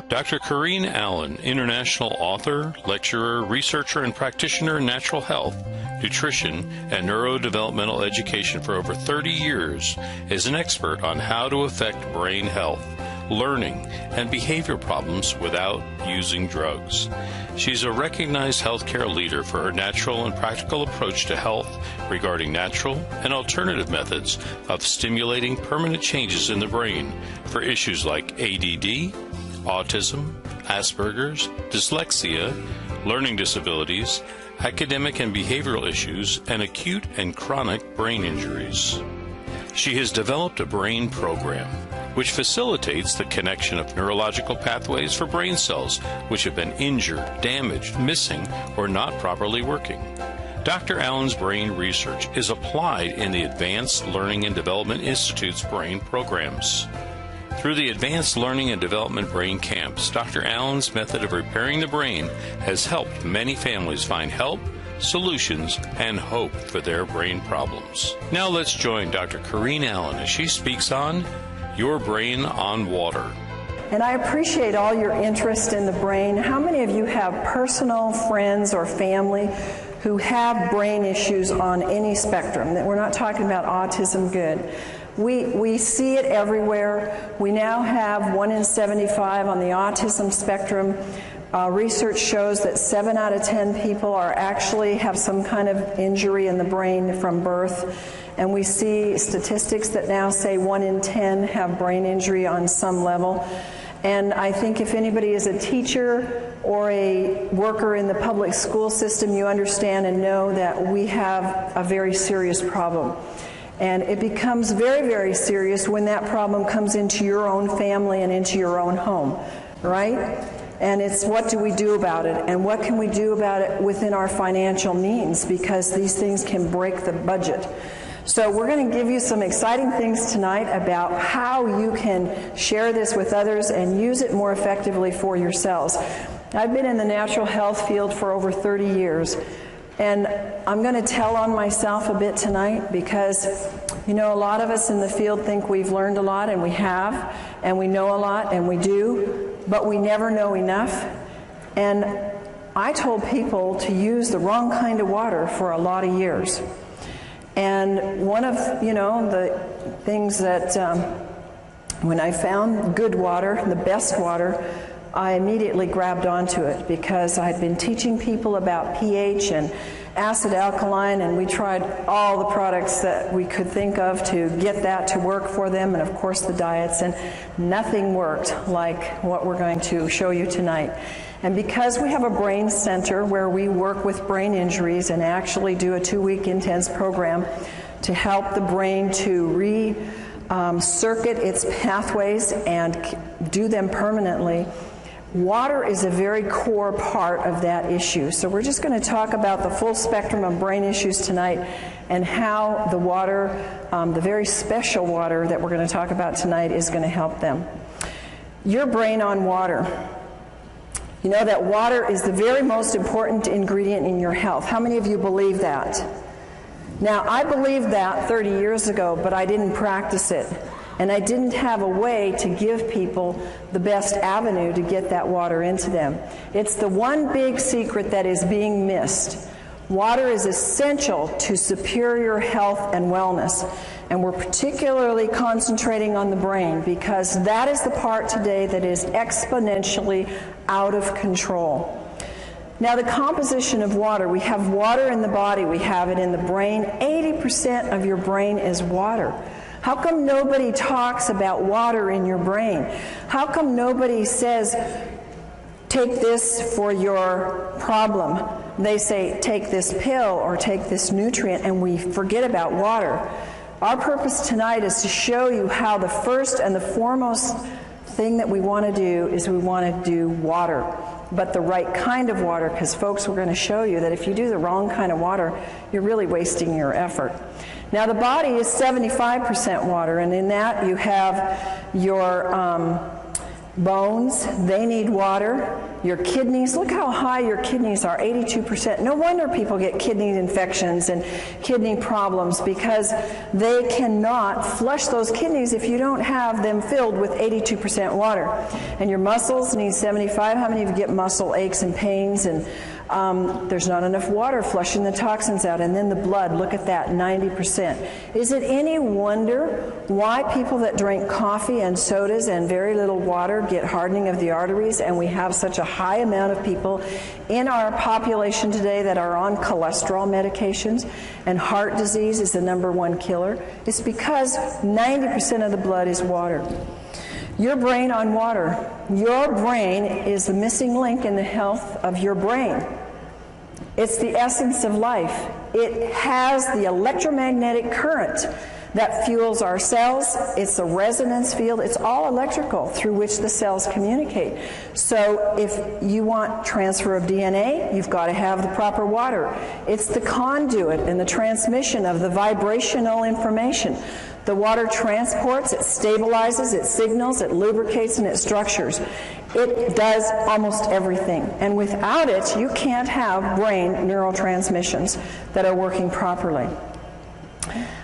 Dr. Corrine Allen, international author, lecturer, researcher, and practitioner in natural health, nutrition, and neurodevelopmental education for over 30 years, is an expert on how to affect brain health, learning, and behavior problems without using drugs. She's a recognized healthcare leader for her natural and practical approach to health regarding natural and alternative methods of stimulating permanent changes in the brain for issues like ADD, autism, Asperger's, dyslexia, learning disabilities, academic and behavioral issues, and acute and chronic brain injuries. She has developed a brain program which facilitates the connection of neurological pathways for brain cells which have been injured, damaged, missing, or not properly working. Dr. Allen's brain research is applied in the Advanced Learning and Development Institute's brain programs. Through the Advanced Learning and Development Brain Camps, Dr. Allen's method of repairing the brain has helped many families find help, solutions, and hope for their brain problems. Now let's join Dr. Corrine Allen as she speaks on Your Brain on Water. And I appreciate all your interest in the brain. How many of you have personal friends or family who have brain issues on any spectrum? That we're not talking about autism, good. We see it everywhere. We now have 1 in 75 on the autism spectrum. Research shows that 7 out of 10 people actually have some kind of injury in the brain from birth. And we see statistics that now say 1 in 10 have brain injury on some level. And I think if anybody is a teacher or a worker in the public school system, you understand and know that we have a very serious problem. And it becomes very, very serious when that problem comes into your own family and into your own home, right? And it's what do we do about it, and what can we do about it within our financial means, because these things can break the budget. So we're going to give you some exciting things tonight about how you can share this with others and use it more effectively for yourselves. I've been in the natural health field for over 30 years. And I'm going to tell on myself a bit tonight because, you know, a lot of us in the field think we've learned a lot, and we have, and we know a lot, and we do, but we never know enough. And I told people to use the wrong kind of water for a lot of years. And one of, you know, the things that when I found good water, the best water, I immediately grabbed onto it because I'd been teaching people about pH and acid alkaline, and we tried all the products that we could think of to get that to work for them, and of course the diets, and nothing worked like what we're going to show you tonight. And because we have a brain center where we work with brain injuries and actually do a 2-week intense program to help the brain to circuit its pathways and do them permanently, water is a very core part of that issue. So we're just going to talk about the full spectrum of brain issues tonight and how the water, the very special water that we're going to talk about tonight, is going to help them. Your brain on water. You know that water is the very most important ingredient in your health. How many of you believe that? Now, I believed that 30 years ago, but I didn't practice it. And I didn't have a way to give people the best avenue to get that water into them. It's the one big secret that is being missed. Water is essential to superior health and wellness. And we're particularly concentrating on the brain because that is the part today that is exponentially out of control. Now, the composition of water, we have water in the body, we have it in the brain. 80% of your brain is water. How come nobody talks about water in your brain? How come nobody says, take this for your problem? They say, take this pill or take this nutrient, and we forget about water. Our purpose tonight is to show you how the first and the foremost thing that we want to do is we want to do water, but the right kind of water, because folks, we're going to show you that if you do the wrong kind of water, you're really wasting your effort. Now, the body is 75% water, and in that you have your bones, they need water. Your kidneys, look how high your kidneys are, 82%. No wonder people get kidney infections and kidney problems, because they cannot flush those kidneys if you don't have them filled with 82% water. And your muscles need 75. How many of you get muscle aches and pains, and there's not enough water flushing the toxins out? And then the blood, look at that, 90%. Is it any wonder why people that drink coffee and sodas and very little water get hardening of the arteries, and we have such a high amount of people in our population today that are on cholesterol medications, and heart disease is the #1 killer? It's because 90% of the blood is water. Your brain on water. Your brain is the missing link in the health of your brain. It's the essence of life. It has the electromagnetic current that fuels our cells. It's the resonance field. It's all electrical through which the cells communicate. So if you want transfer of DNA, you've got to have the proper water. It's the conduit and the transmission of the vibrational information. The water transports, it stabilizes, it signals, it lubricates, and it structures. It does almost everything. And without it, you can't have brain neurotransmissions that are working properly.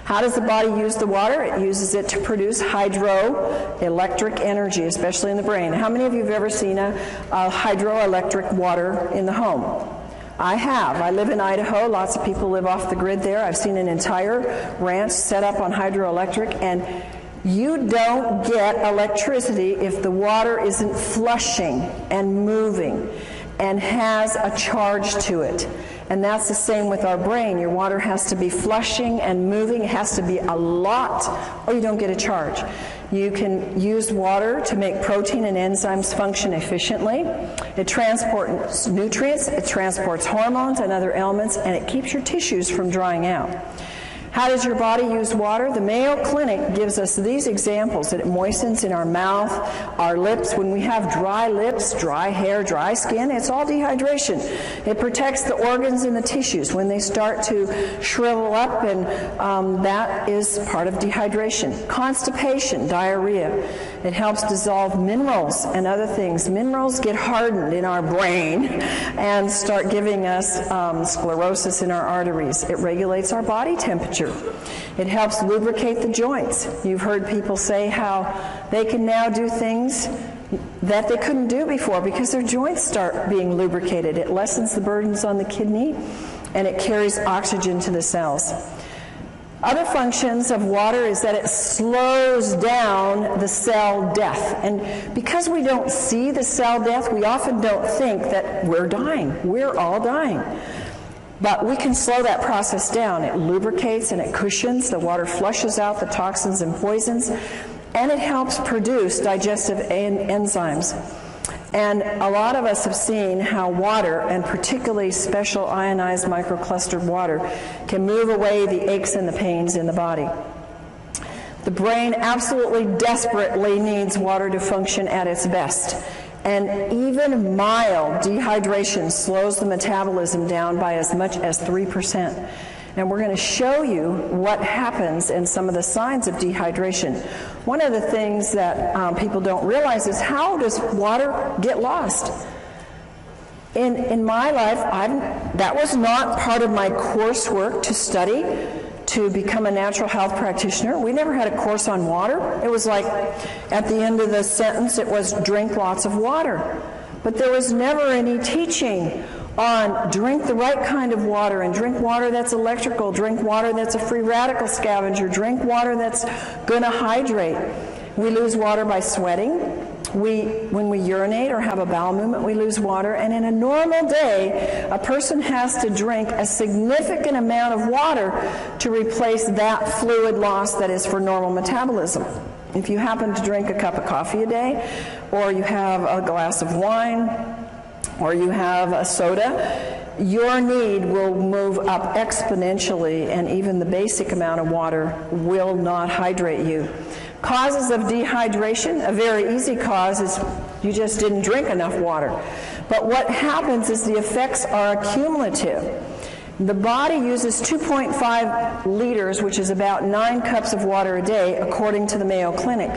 How does the body use the water? It uses it to produce hydroelectric energy, especially in the brain. How many of you have ever seen a hydroelectric water in the home? I have. I live in Idaho. Lots of people live off the grid there. I've seen an entire ranch set up on hydroelectric, and you don't get electricity if the water isn't flushing and moving and has a charge to it. And that's the same with our brain. Your water has to be flushing and moving. It has to be a lot, or you don't get a charge. You can use water to make protein and enzymes function efficiently. It transports nutrients, it transports hormones and other elements, and it keeps your tissues from drying out. How does your body use water? The Mayo Clinic gives us these examples. That it moistens in our mouth, our lips. When we have dry lips, dry hair, dry skin, it's all dehydration. It protects the organs and the tissues when they start to shrivel up, and that is part of dehydration. Constipation, diarrhea. It helps dissolve minerals and other things. Minerals get hardened in our brain and start giving us sclerosis in our arteries. It regulates our body temperature. It helps lubricate the joints. You've heard people say how they can now do things that they couldn't do before because their joints start being lubricated. It lessens the burdens on the kidney, and it carries oxygen to the cells. Other functions of water is that it slows down the cell death. And because we don't see the cell death, we often don't think that we're dying. We're all dying. But we can slow that process down. It lubricates and it cushions. The water flushes out the toxins and poisons, and it helps produce digestive enzymes. And a lot of us have seen how water, and particularly special ionized microclustered water, can move away the aches and the pains in the body. The brain absolutely desperately needs water to function at its best. And even mild dehydration slows the metabolism down by as much as 3%. And we're going to show you what happens and some of the signs of dehydration. One of the things that people don't realize is, how does water get lost? In my life, that was not part of my coursework to study to become a natural health practitioner. We never had a course on water. It was like, at the end of the sentence, it was drink lots of water. But there was never any teaching on drink the right kind of water, and drink water that's electrical, drink water that's a free radical scavenger, drink water that's going to hydrate. We lose water by sweating. When we urinate or have a bowel movement, we lose water. And in a normal day, a person has to drink a significant amount of water to replace that fluid loss that is for normal metabolism. If you happen to drink a cup of coffee a day, or you have a glass of wine, or you have a soda, your need will move up exponentially, and even the basic amount of water will not hydrate you. Causes of dehydration, a very easy cause is you just didn't drink enough water. But what happens is the effects are cumulative. The body uses 2.5 liters, which is about 9 cups of water a day, according to the Mayo Clinic.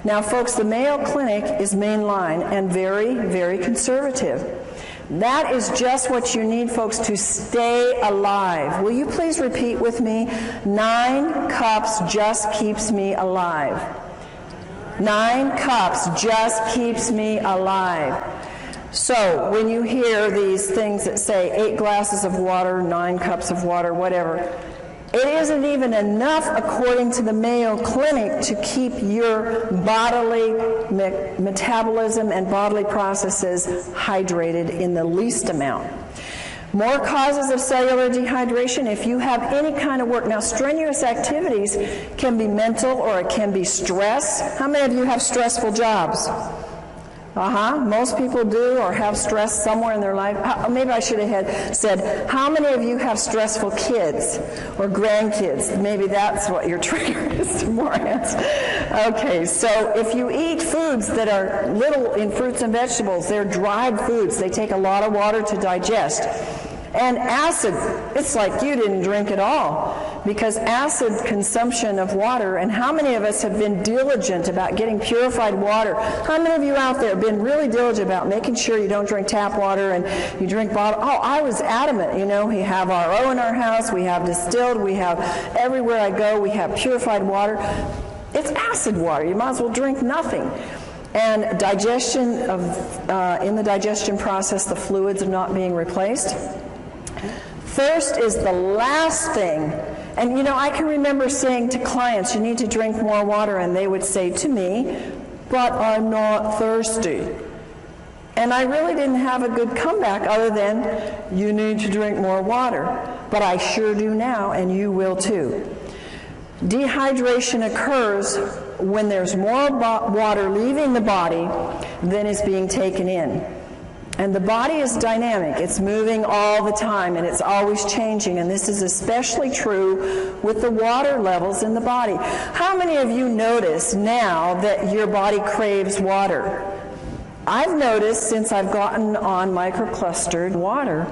Now, folks, the Mayo Clinic is mainline and very, very conservative. That is just what you need, folks, to stay alive. Will you please repeat with me? 9 cups just keeps me alive. 9 cups just keeps me alive. So when you hear these things that say 8 glasses of water, 9 cups of water, whatever, it isn't even enough, according to the Mayo Clinic, to keep your bodily metabolism and bodily processes hydrated in the least amount. More causes of cellular dehydration if you have any kind of work. Now, strenuous activities can be mental or it can be stress. How many of you have stressful jobs? Most people do or have stress somewhere in their life. Maybe I should have said, how many of you have stressful kids or grandkids? Maybe that's what your trigger is to more answer. Okay, so if you eat foods that are little in fruits and vegetables, they're dried foods. They take a lot of water to digest. And acid, it's like you didn't drink at all, because acid consumption of water, and how many of us have been diligent about getting purified water? How many of you out there have been really diligent about making sure you don't drink tap water and you drink bottled? Oh, I was adamant, you know, we have RO in our house, we have distilled, we have everywhere I go, we have purified water. It's acid water, you might as well drink nothing. And digestion of, in the digestion process, the fluids are not being replaced. Thirst is the last thing. And you know, I can remember saying to clients, you need to drink more water, and they would say to me, but I'm not thirsty. And I really didn't have a good comeback other than, you need to drink more water. But I sure do now, and you will too. Dehydration occurs when there's more water leaving the body than is being taken in. And the body is dynamic. It's moving all the time, and it's always changing. And this is especially true with the water levels in the body. How many of you notice now that your body craves water? I've noticed since I've gotten on microclustered water,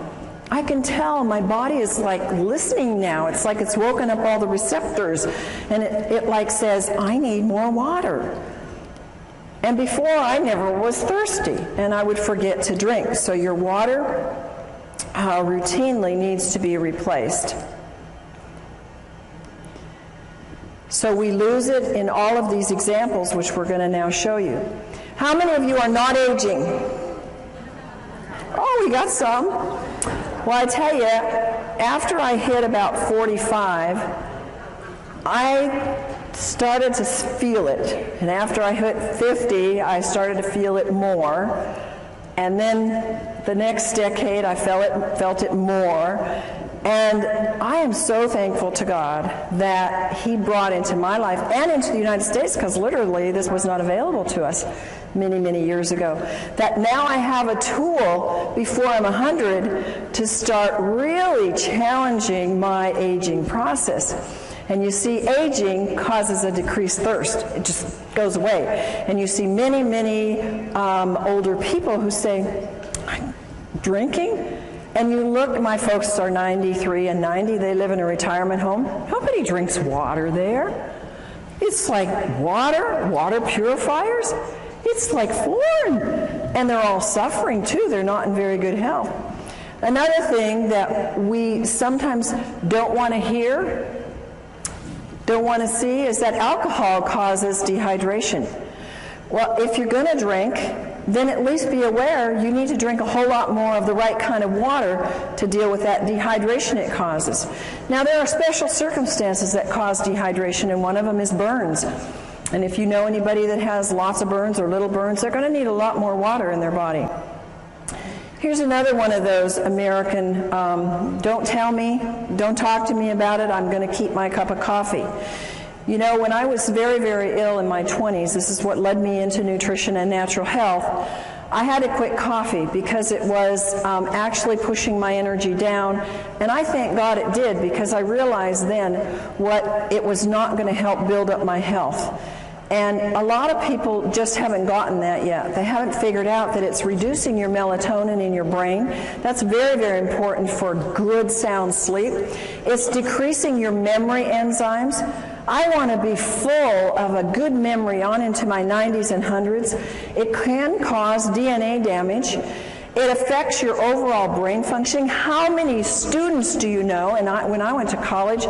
I can tell my body is like listening now. It's like it's woken up all the receptors, and it like says, I need more water. And before, I never was thirsty, and I would forget to drink. So your water routinely needs to be replaced. So we lose it in all of these examples, which we're going to now show you. How many of you are not aging? Oh, we got some. Well, I tell you, after I hit about 45, I started to feel it. And after I hit 50, I started to feel it more. And then the next decade, I felt it more. And I am so thankful to God that He brought into my life and into the United States, because literally this was not available to us many, many years ago, that now I have a tool before I'm 100 to start really challenging my aging process. And you see, aging causes a decreased thirst. It just goes away. And you see many, many older people who say, I'm drinking? And you look, my folks are 93 and 90. They live in a retirement home. Nobody drinks water there. It's like water purifiers. It's like foreign. And they're all suffering, too. They're not in very good health. Another thing that we sometimes don't want to hear, don't want to see, is that alcohol causes dehydration. Well, if you're going to drink, then at least be aware you need to drink a whole lot more of the right kind of water to deal with that dehydration it causes. Now, there are special circumstances that cause dehydration, and one of them is burns. And if you know anybody that has lots of burns or little burns, they're going to need a lot more water in their body. Here's another one of those American, don't tell me, don't talk to me about it, I'm going to keep my cup of coffee. You know, when I was very, very ill in my 20s, this is what led me into nutrition and natural health, I had to quit coffee because it was actually pushing my energy down. And I thank God it did, because I realized then what it was not going to help build up my health. And a lot of people just haven't gotten that yet. They haven't figured out that it's reducing your melatonin in your brain. That's very, very important for good, sound sleep. It's decreasing your memory enzymes. I want to be full of a good memory on into my 90s and 100s. It can cause DNA damage. It affects your overall brain functioning. How many students do you know? And when I went to college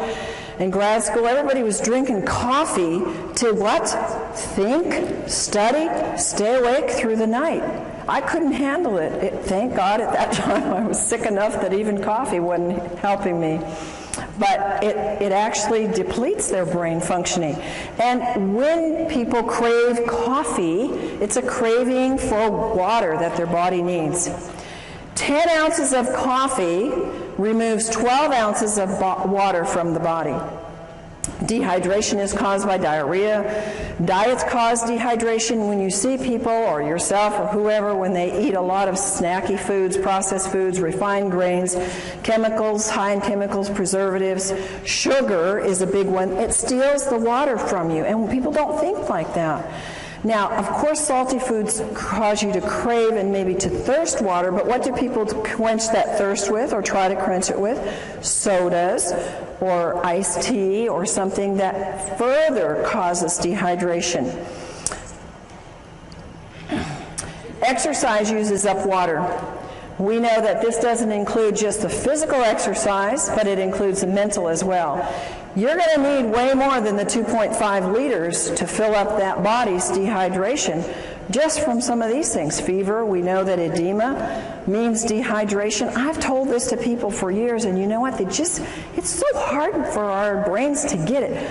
and grad school, everybody was drinking coffee to what? Think, study, stay awake through the night. I couldn't handle it. Thank God at that time I was sick enough that even coffee wasn't helping me. But it actually depletes their brain functioning. And when people crave coffee, it's a craving for water that their body needs. 10 ounces of coffee removes 12 ounces of water from the body. Dehydration is caused by diarrhea. Diets cause dehydration. When you see people or yourself or whoever, when they eat a lot of snacky foods, processed foods, refined grains, chemicals, high in chemicals, preservatives, sugar is a big one. It steals the water from you, and people don't think like that. Now, of course, salty foods cause you to crave and maybe to thirst water, but what do people quench that thirst with or try to quench it with? Sodas or iced tea or something that further causes dehydration. Exercise uses up water. We know that this doesn't include just the physical exercise, but it includes the mental as well. You're going to need way more than the 2.5 liters to fill up that body's dehydration just from some of these things. Fever, we know that edema means dehydration. I've told this to people for years, and you know what? It's so hard for our brains to get it.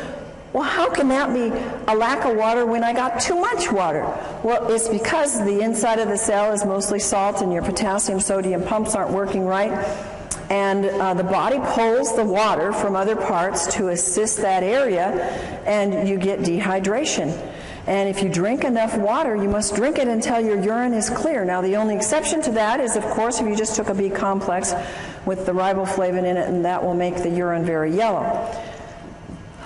Well, how can that be a lack of water when I got too much water? Well, it's because the inside of the cell is mostly salt and your potassium, sodium pumps aren't working right. And the body pulls the water from other parts to assist that area, and you get dehydration. And if you drink enough water, you must drink it until your urine is clear. Now, the only exception to that is, of course, if you just took a B complex with the riboflavin in it, and that will make the urine very yellow.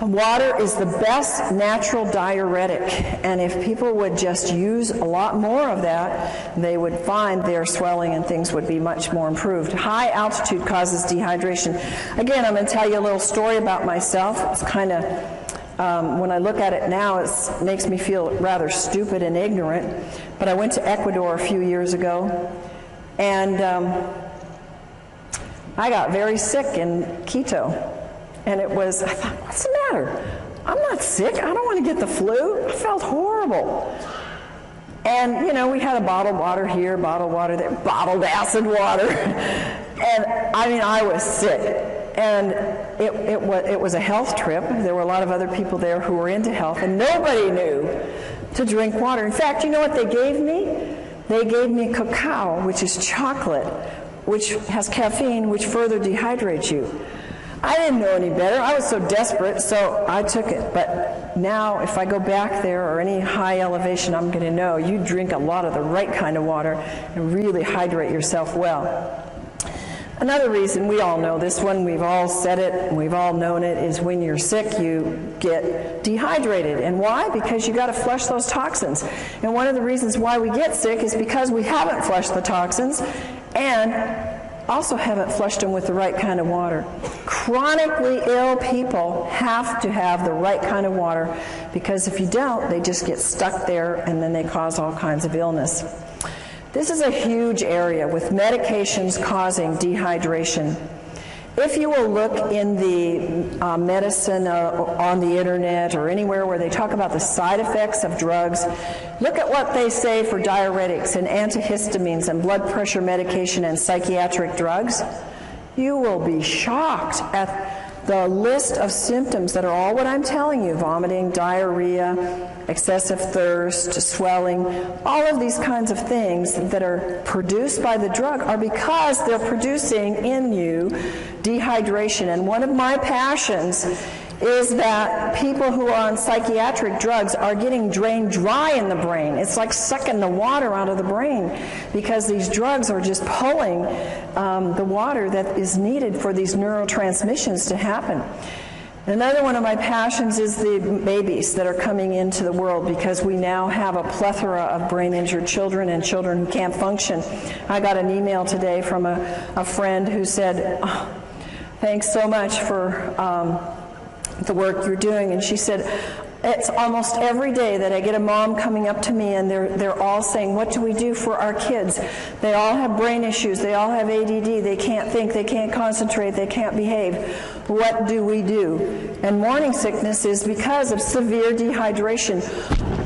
Water is the best natural diuretic, and if people would just use a lot more of that, they would find their swelling and things would be much more improved. High altitude causes dehydration. Again, I'm going to tell you a little story about myself. It's kind of, when I look at it now, it makes me feel rather stupid and ignorant, but I went to Ecuador a few years ago, and I got very sick in Quito. And I thought, what's the matter? I'm not sick. I don't want to get the flu. I felt horrible. And, you know, we had a bottled water here, bottled water there, bottled acid water. And, I mean, I was sick. And it was a health trip. There were a lot of other people there who were into health, and nobody knew to drink water. In fact, you know what they gave me? They gave me cacao, which is chocolate, which has caffeine, which further dehydrates you. I didn't know any better. I was so desperate, so I took it. But now, if I go back there or any high elevation, I'm going to know you drink a lot of the right kind of water and really hydrate yourself well. Another reason, we all know this one, we've all said it, and we've all known it, is when you're sick, you get dehydrated. And why? Because you got to flush those toxins. And one of the reasons why we get sick is because we haven't flushed the toxins, and also haven't flushed them with the right kind of water. Chronically ill people have to have the right kind of water, because if you don't, they just get stuck there and then they cause all kinds of illness. This is a huge area with medications causing dehydration. If you will look in the medicine on the internet or anywhere where they talk about the side effects of drugs, look at what they say for diuretics and antihistamines and blood pressure medication and psychiatric drugs. You will be shocked at the list of symptoms that are all what I'm telling you: vomiting, diarrhea, excessive thirst, swelling. All of these kinds of things that are produced by the drug are because they're producing in you dehydration. And one of my passions is that people who are on psychiatric drugs are getting drained dry in the brain. It's like sucking the water out of the brain, because these drugs are just pulling the water that is needed for these neurotransmissions to happen. Another one of my passions is the babies that are coming into the world, because we now have a plethora of brain-injured children and children who can't function. I got an email today from a friend who said, "Oh, thanks so much for the work you're doing. And she said, it's almost every day that I get a mom coming up to me and they're all saying, what do we do for our kids? They all have brain issues. They all have ADD. They can't think. They can't concentrate. They can't behave. What do we do? And morning sickness is because of severe dehydration.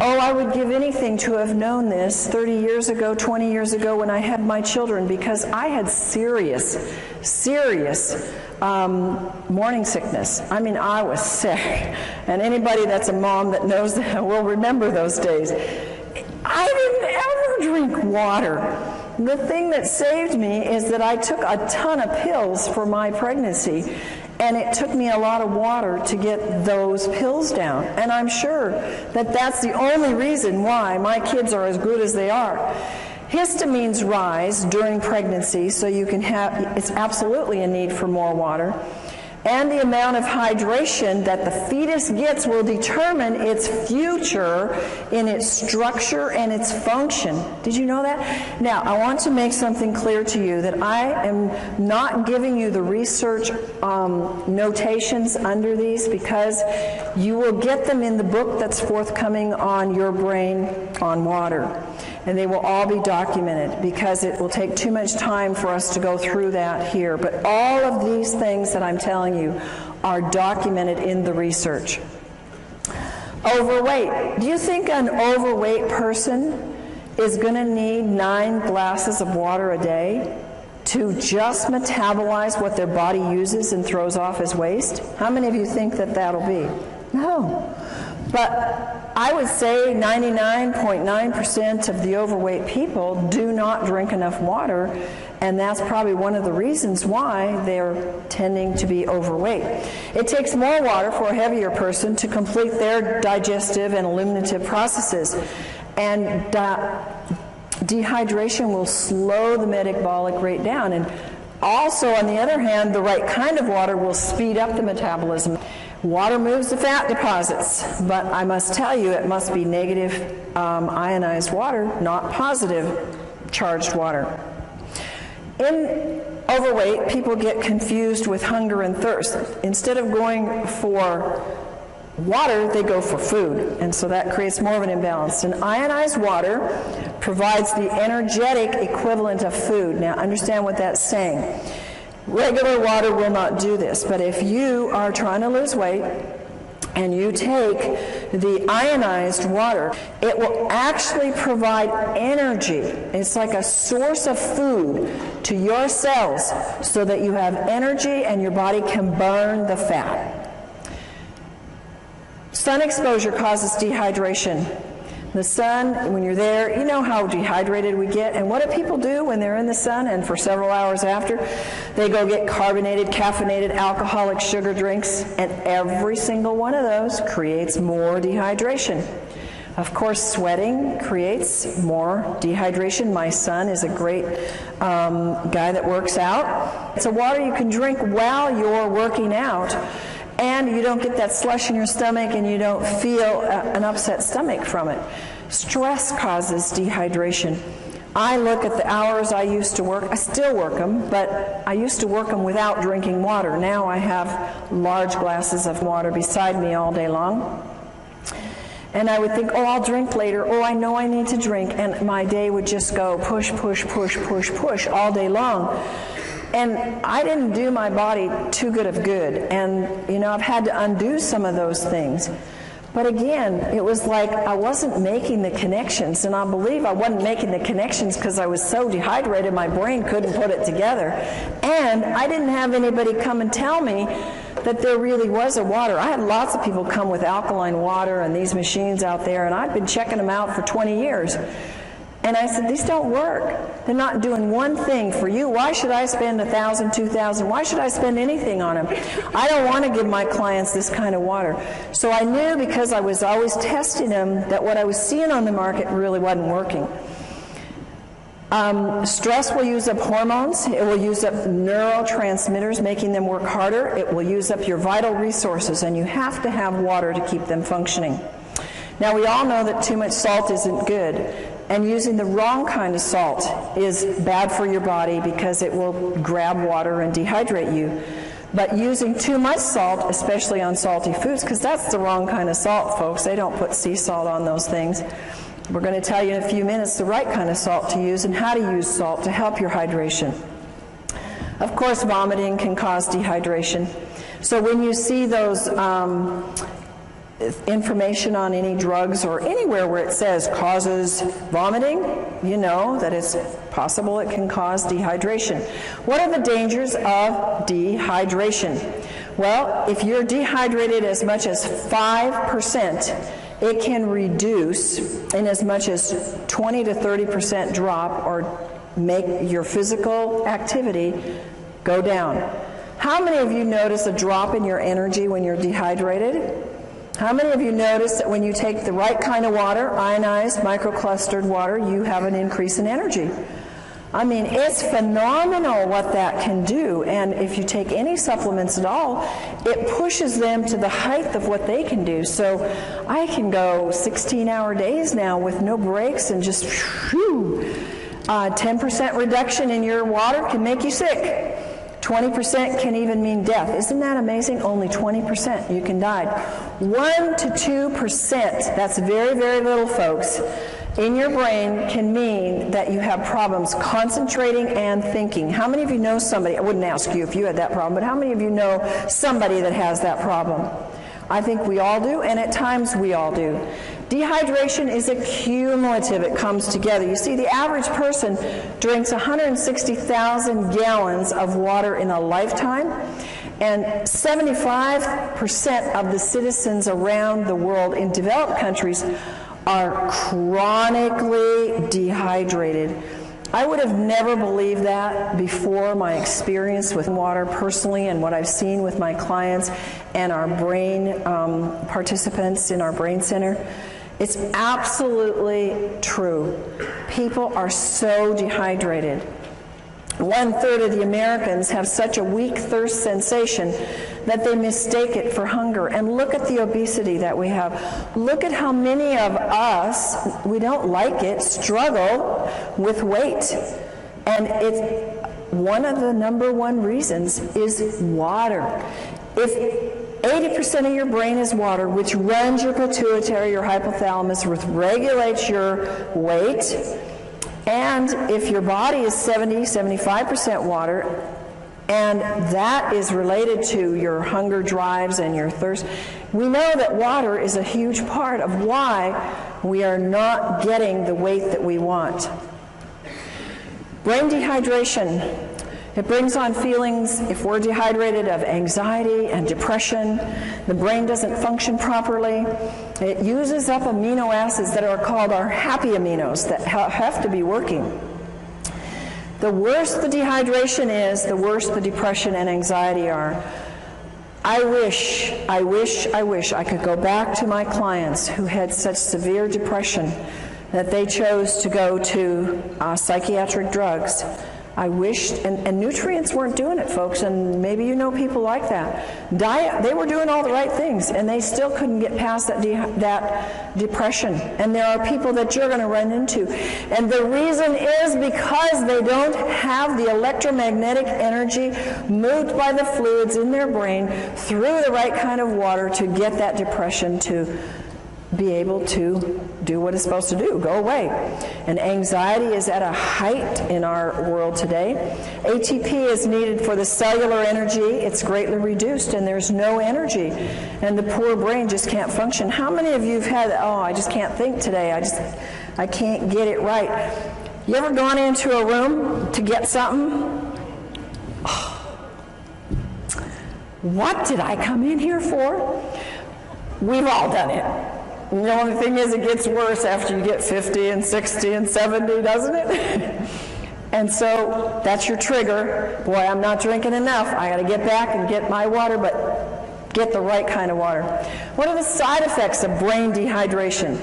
Oh, I would give anything to have known this 30 years ago, 20 years ago when I had my children, because I had serious morning sickness. I mean, I was sick. And anybody that's a mom that knows that will remember those days. I didn't ever drink water. The thing that saved me is that I took a ton of pills for my pregnancy, and it took me a lot of water to get those pills down. And I'm sure that that's the only reason why my kids are as good as they are. Histamines rise during pregnancy, so you can have, it's absolutely a need for more water. And the amount of hydration that the fetus gets will determine its future in its structure and its function. Did you know that? Now, I want to make something clear to you that I am not giving you the research notations under these, because you will get them in the book that's forthcoming on Your Brain on Water. And they will all be documented, because it will take too much time for us to go through that here. But all of these things that I'm telling you are documented in the research. Overweight. Do you think an overweight person is going to need 9 glasses of water a day to just metabolize what their body uses and throws off as waste? How many of you think that that'll be? No. But I would say 99.9% of the overweight people do not drink enough water, and that's probably one of the reasons why they're tending to be overweight. It takes more water for a heavier person to complete their digestive and eliminative processes, and dehydration will slow the metabolic rate down. And also, on the other hand, the right kind of water will speed up the metabolism. Water moves the fat deposits, but I must tell you, it must be negative ionized water, not positive charged water. In overweight, people get confused with hunger and thirst. Instead of going for water, they go for food, and so that creates more of an imbalance. And ionized water provides the energetic equivalent of food. Now, understand what that's saying. Regular water will not do this, but if you are trying to lose weight and you take the ionized water, it will actually provide energy. It's like a source of food to your cells so that you have energy and your body can burn the fat. Sun exposure causes dehydration. The sun, when you're there, you know how dehydrated we get. And what do people do when they're in the sun and for several hours after? They go get carbonated, caffeinated, alcoholic sugar drinks, and every single one of those creates more dehydration. Of course, sweating creates more dehydration. My son is a great guy that works out. It's a water you can drink while you're working out, and you don't get that slush in your stomach, and you don't feel an upset stomach from it. Stress causes dehydration. I look at the hours I used to work. I still work them, but I used to work them without drinking water. Now I have large glasses of water beside me all day long. And I would think, oh, I'll drink later. Oh, I know I need to drink. And my day would just go push, push, push, push, push all day long. And I didn't do my body too good of good. And, you know, I've had to undo some of those things. But again, it was like I wasn't making the connections. And I believe I wasn't making the connections because I was so dehydrated my brain couldn't put it together. And I didn't have anybody come and tell me that there really was a water. I had lots of people come with alkaline water and these machines out there, and I'd been checking them out for 20 years. And I said, these don't work. They're not doing one thing for you. Why should I spend $1,000, $2,000? Why should I spend anything on them? I don't want to give my clients this kind of water. So I knew, because I was always testing them, that what I was seeing on the market really wasn't working. Stress will use up hormones. It will use up neurotransmitters, making them work harder. It will use up your vital resources, and you have to have water to keep them functioning. Now, we all know that too much salt isn't good, and using the wrong kind of salt is bad for your body because it will grab water and dehydrate you. But using too much salt, especially on salty foods, because that's the wrong kind of salt, folks. They don't put sea salt on those things. We're going to tell you in a few minutes the right kind of salt to use and how to use salt to help your hydration. Of course, vomiting can cause dehydration. So when you see those information on any drugs or anywhere where it says causes vomiting, you know that it's possible it can cause dehydration. What are the dangers of dehydration? Well, if you're dehydrated as much as 5%, it can reduce in as much as 20 to 30% drop or make your physical activity go down. How many of you notice a drop in your energy when you're dehydrated? How many of you notice that when you take the right kind of water, ionized, microclustered water, you have an increase in energy? I mean, it's phenomenal what that can do, and if you take any supplements at all, it pushes them to the height of what they can do. So I can go 16-hour days now with no breaks and just, 10% reduction in your water can make you sick. 20% can even mean death. Isn't that amazing? Only 20% you can die. 1 to 2%, that's very, very little, folks, in your brain can mean that you have problems concentrating and thinking. How many of you know somebody, I wouldn't ask you if you had that problem, but how many of you know somebody that has that problem? I think we all do, and at times we all do. Dehydration is accumulative. It comes together. You see, the average person drinks 160,000 gallons of water in a lifetime, and 75% of the citizens around the world in developed countries are chronically dehydrated. I would have never believed that before my experience with water personally and what I've seen with my clients and our brain participants in our brain center. It's absolutely true. People are so dehydrated. 1/3 of the Americans have such a weak thirst sensation that they mistake it for hunger. And look at the obesity that we have. Look at how many of us, we don't like it, struggle with weight. And it's one of the number one reasons is water. If 80% of your brain is water, which runs your pituitary, your hypothalamus, which regulates your weight, and if your body is 70-75% water, and that is related to your hunger drives and your thirst, we know that water is a huge part of why we are not getting the weight that we want. Brain dehydration. It brings on feelings, if we're dehydrated, of anxiety and depression. The brain doesn't function properly. It uses up amino acids that are called our happy aminos that have to be working. The worse the dehydration is, the worse the depression and anxiety are. I wish I could go back to my clients who had such severe depression that they chose to go to psychiatric drugs. I wished, and nutrients weren't doing it, folks, and maybe you know people like that. Diet, they were doing all the right things, and they still couldn't get past that depression. And there are people that you're going to run into. And the reason is because they don't have the electromagnetic energy moved by the fluids in their brain through the right kind of water to get that depression to be able to do what it's supposed to do, go away. And anxiety is at a height in our world today. ATP is needed for the cellular energy. It's greatly reduced, and there's no energy. And the poor brain just can't function. How many of you have had, I just can't think today. I can't get it right. You ever gone into a room to get something? What did I come in here for? We've all done it. The only thing is it gets worse after you get 50 and 60 and 70, doesn't it? And so that's your trigger. Boy, I'm not drinking enough. I got to get back and get my water, but get the right kind of water. What are the side effects of brain dehydration?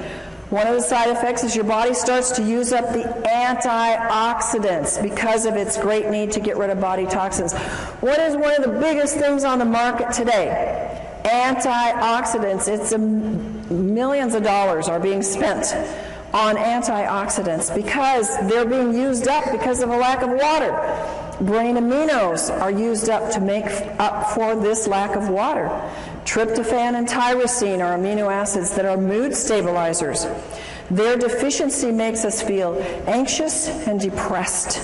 One of the side effects is your body starts to use up the antioxidants because of its great need to get rid of body toxins. What is one of the biggest things on the market today? Antioxidants. It's millions of dollars are being spent on antioxidants because they're being used up because of a lack of water. Brain aminos are used up to make up for this lack of water. Tryptophan and tyrosine are amino acids that are mood stabilizers. Their deficiency makes us feel anxious and depressed.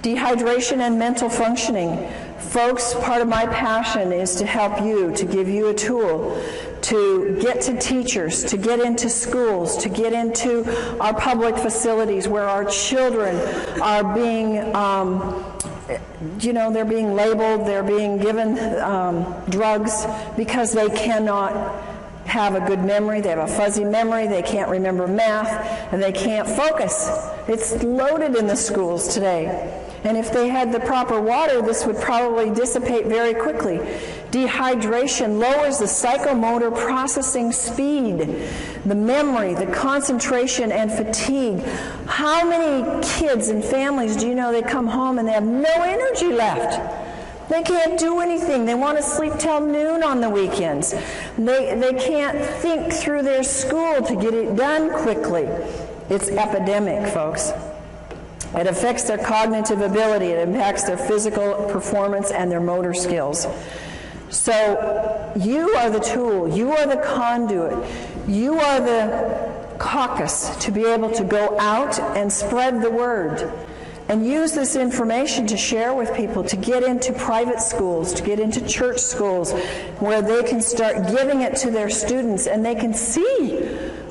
Dehydration and mental functioning. Folks, part of my passion is to help you, to give you a tool to get to teachers, to get into schools, to get into our public facilities where our children are being, they're being labeled, they're being given drugs because they cannot have a good memory, they have a fuzzy memory, they can't remember math, and they can't focus. It's loaded in the schools today. And if they had the proper water, this would probably dissipate very quickly. Dehydration lowers the psychomotor processing speed, the memory, the concentration, and fatigue. How many kids and families do you know they come home and they have no energy left? They can't do anything. They want to sleep till noon on the weekends. They can't think through their school to get it done quickly. It's epidemic, folks. It affects their cognitive ability. It impacts their physical performance and their motor skills. So you are the tool. You are the conduit. You are the caucus to be able to go out and spread the word and use this information to share with people, to get into private schools, to get into church schools where they can start giving it to their students and they can see.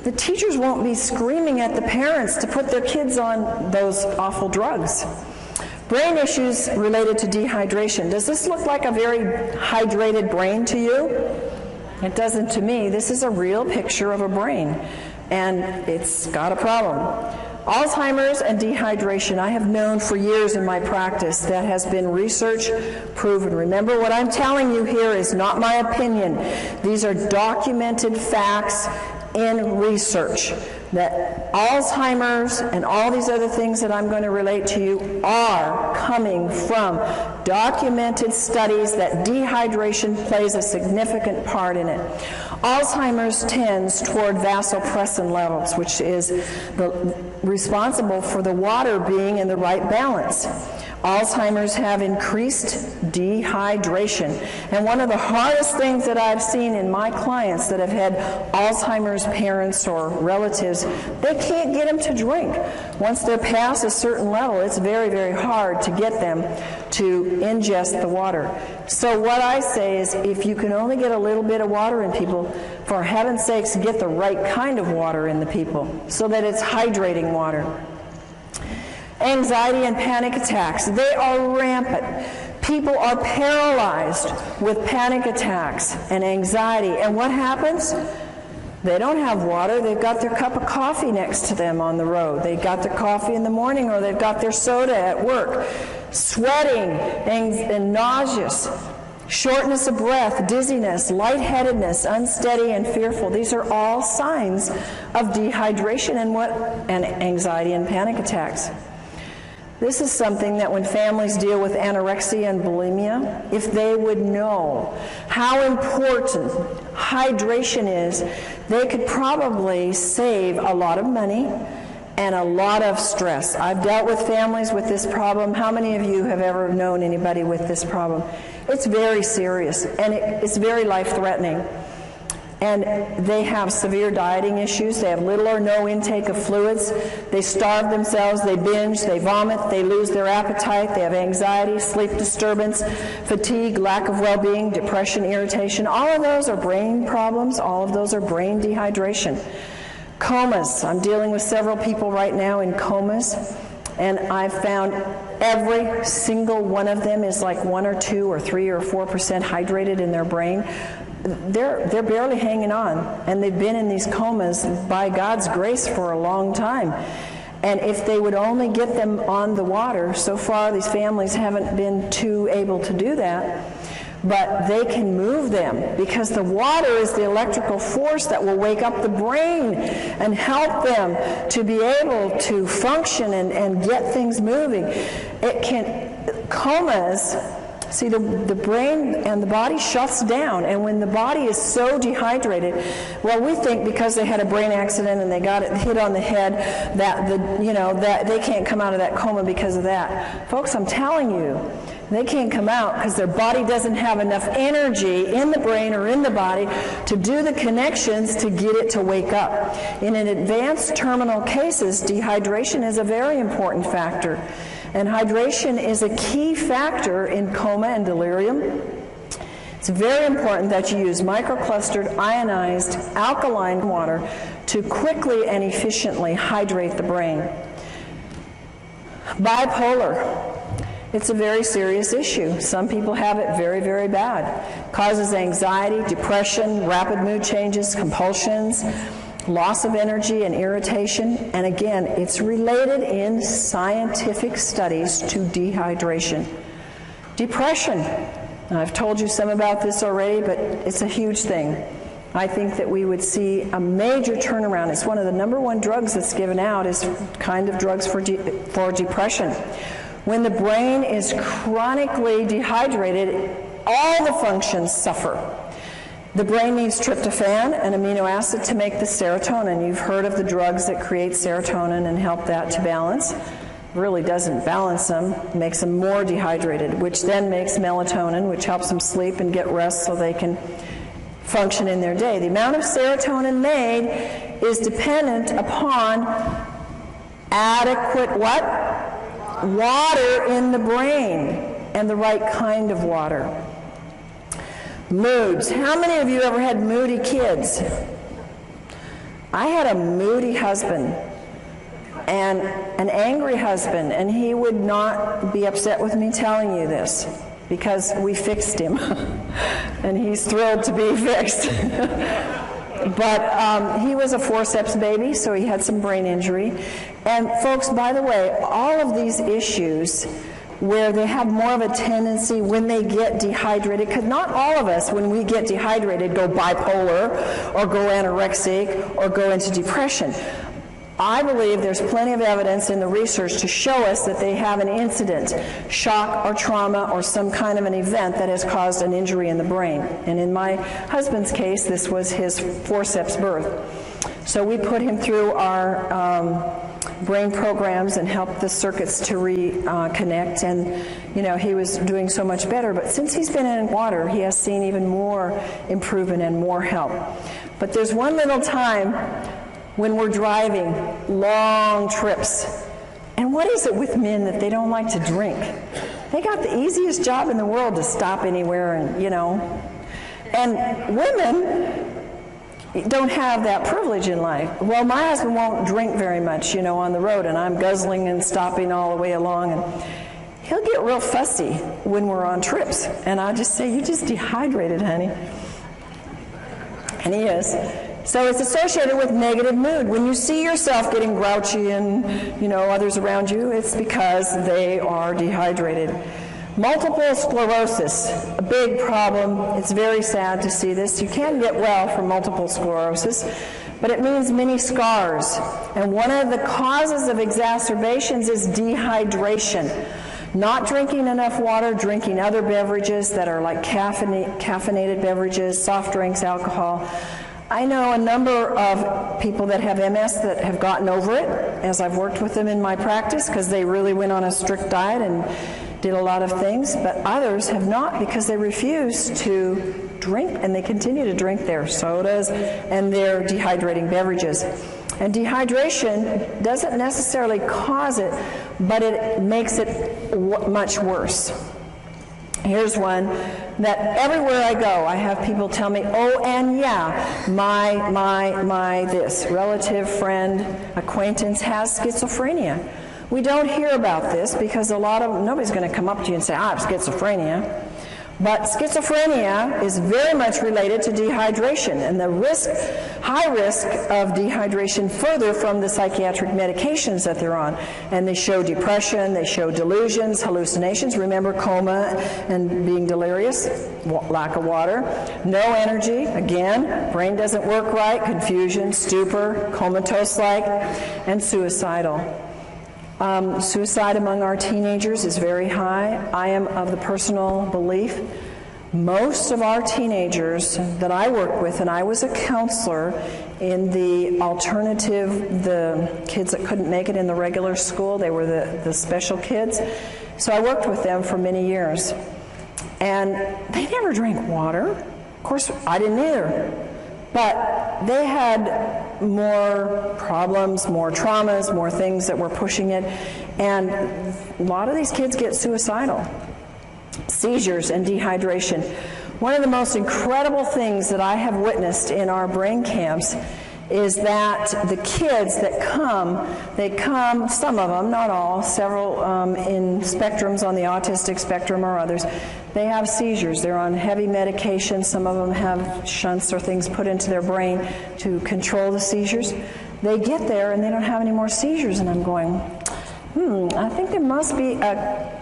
The teachers won't be screaming at the parents to put their kids on those awful drugs. Brain issues related to dehydration. Does this look like a very hydrated brain to you? It doesn't to me. This is a real picture of a brain, and it's got a problem. Alzheimer's and dehydration, I have known for years in my practice. That has been research proven. Remember, what I'm telling you here is not my opinion. These are documented facts in research that Alzheimer's and all these other things that I'm going to relate to you are coming from documented studies that dehydration plays a significant part in it. Alzheimer's tends toward vasopressin levels, which is responsible for the water being in the right balance. Alzheimer's have increased dehydration. And one of the hardest things that I've seen in my clients that have had Alzheimer's parents or relatives, they can't get them to drink. Once they're past a certain level, it's very, very hard to get them to ingest the water. So what I say is, if you can only get a little bit of water in people, for heaven's sakes, get the right kind of water in the people so that it's hydrating water. Anxiety and panic attacks, they are rampant. People are paralyzed with panic attacks and anxiety. And what happens? They don't have water. They've got their cup of coffee next to them on the road. They've got their coffee in the morning, or they've got their soda at work. Sweating and nauseous, shortness of breath, dizziness, lightheadedness, unsteady and fearful. These are all signs of dehydration and anxiety and panic attacks. This is something that when families deal with anorexia and bulimia, if they would know how important hydration is, they could probably save a lot of money and a lot of stress. I've dealt with families with this problem. How many of you have ever known anybody with this problem? It's very serious, and it's very life-threatening. And they have severe dieting issues. They have little or no intake of fluids. They starve themselves. They binge. They vomit. They lose their appetite. They have anxiety, sleep disturbance, fatigue, lack of well-being, depression, irritation. All of those are brain problems. All of those are brain dehydration. Comas. I'm dealing with several people right now in comas. And I've found every single one of them is like 1 or 2 or 3 or 4% hydrated in their brain. They're barely hanging on, and they've been in these comas by God's grace for a long time. And if they would only get them on the water, so far these families haven't been too able to do that, but they can move them because the water is the electrical force that will wake up the brain and help them to be able to function and get things moving. Comas See, the brain and the body shuts down, and when the body is so dehydrated, well, we think because they had a brain accident and they got it hit on the head that that they can't come out of that coma because of that. Folks, I'm telling you, they can't come out because their body doesn't have enough energy in the brain or in the body to do the connections to get it to wake up. In an advanced terminal cases, dehydration is a very important factor. And hydration is a key factor in coma and delirium. It's very important that you use microclustered, ionized, alkaline water to quickly and efficiently hydrate the brain. Bipolar. It's a very serious issue. Some people have it very, very bad. Causes anxiety, depression, rapid mood changes, compulsions, loss of energy and irritation, and again, it's related in scientific studies to dehydration. Depression. I've told you some about this already, but it's a huge thing. I think that we would see a major turnaround. It's one of the number one drugs that's given out is kind of drugs for depression. When the brain is chronically dehydrated, all the functions suffer. The brain needs tryptophan, an amino acid, to make the serotonin. You've heard of the drugs that create serotonin and help that to balance. Really doesn't balance them, makes them more dehydrated, which then makes melatonin, which helps them sleep and get rest so they can function in their day. The amount of serotonin made is dependent upon adequate what? Water in the brain, and the right kind of water. Moods. How many of you ever had moody kids? I had a moody husband and an angry husband, and he would not be upset with me telling you this because we fixed him and he's thrilled to be fixed. But he was a forceps baby, so he had some brain injury. And folks, by the way, all of these issues where they have more of a tendency when they get dehydrated, because not all of us, when we get dehydrated, go bipolar or go anorexic or go into depression. I believe there's plenty of evidence in the research to show us that they have an incident, shock or trauma or some kind of an event that has caused an injury in the brain. And in my husband's case, this was his forceps birth. So we put him through our brain programs and helped the circuits to reconnect, and he was doing so much better. But since he's been in water, he has seen even more improvement and more help. But there's one little time when we're driving long trips, and what is it with men that they don't like to drink? They got the easiest job in the world to stop anywhere, and women don't have that privilege in life. Well, my husband won't drink very much, on the road, and I'm guzzling and stopping all the way along, and he'll get real fussy when we're on trips, and I just say, "You just dehydrated, honey." And he is. So it's associated with negative mood. When you see yourself getting grouchy and, others around you, it's because they are dehydrated. Multiple sclerosis, a big problem. It's very sad to see this. You can get well from multiple sclerosis, but it means many scars. And one of the causes of exacerbations is dehydration. Not drinking enough water, drinking other beverages that are like caffeinated beverages, soft drinks, alcohol. I know a number of people that have MS that have gotten over it as I've worked with them in my practice because they really went on a strict diet and did a lot of things, but others have not because they refuse to drink, and they continue to drink their sodas and their dehydrating beverages. And dehydration doesn't necessarily cause it, but it makes it much worse. Here's one that everywhere I go, I have people tell me, "Oh, and yeah, my this relative, friend, acquaintance has schizophrenia." We don't hear about this because nobody's going to come up to you and say, "I have schizophrenia." But schizophrenia is very much related to dehydration, and high risk of dehydration further from the psychiatric medications that they're on. And they show depression, they show delusions, hallucinations. Remember coma and being delirious, lack of water, no energy, again, brain doesn't work right, confusion, stupor, comatose-like, and suicidal. Suicide among our teenagers is very high. I am of the personal belief most of our teenagers that I work with, and I was a counselor in the alternative, the kids that couldn't make it in the regular school, they were the special kids. So I worked with them for many years. And they never drank water. Of course, I didn't either. But they had more problems, more traumas, more things that were pushing it. And a lot of these kids get suicidal. Seizures and dehydration. One of the most incredible things that I have witnessed in our brain camps is that the kids that come, they come, some of them, not all, several in spectrums on the autistic spectrum or others, they have seizures. They're on heavy medication. Some of them have shunts or things put into their brain to control the seizures. They get there and they don't have any more seizures, and I'm going, I think there must be a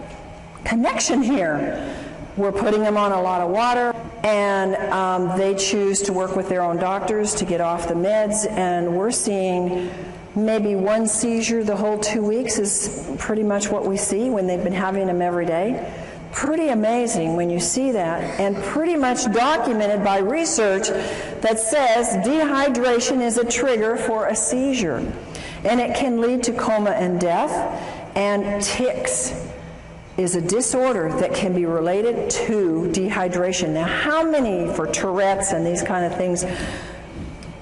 connection here. We're putting them on a lot of water, and they choose to work with their own doctors to get off the meds, and we're seeing maybe one seizure the whole 2 weeks is pretty much what we see when they've been having them every day. Pretty amazing when you see that, and pretty much documented by research that says dehydration is a trigger for a seizure, and it can lead to coma and death. And tics is a disorder that can be related to dehydration. Now, how many for Tourette's and these kind of things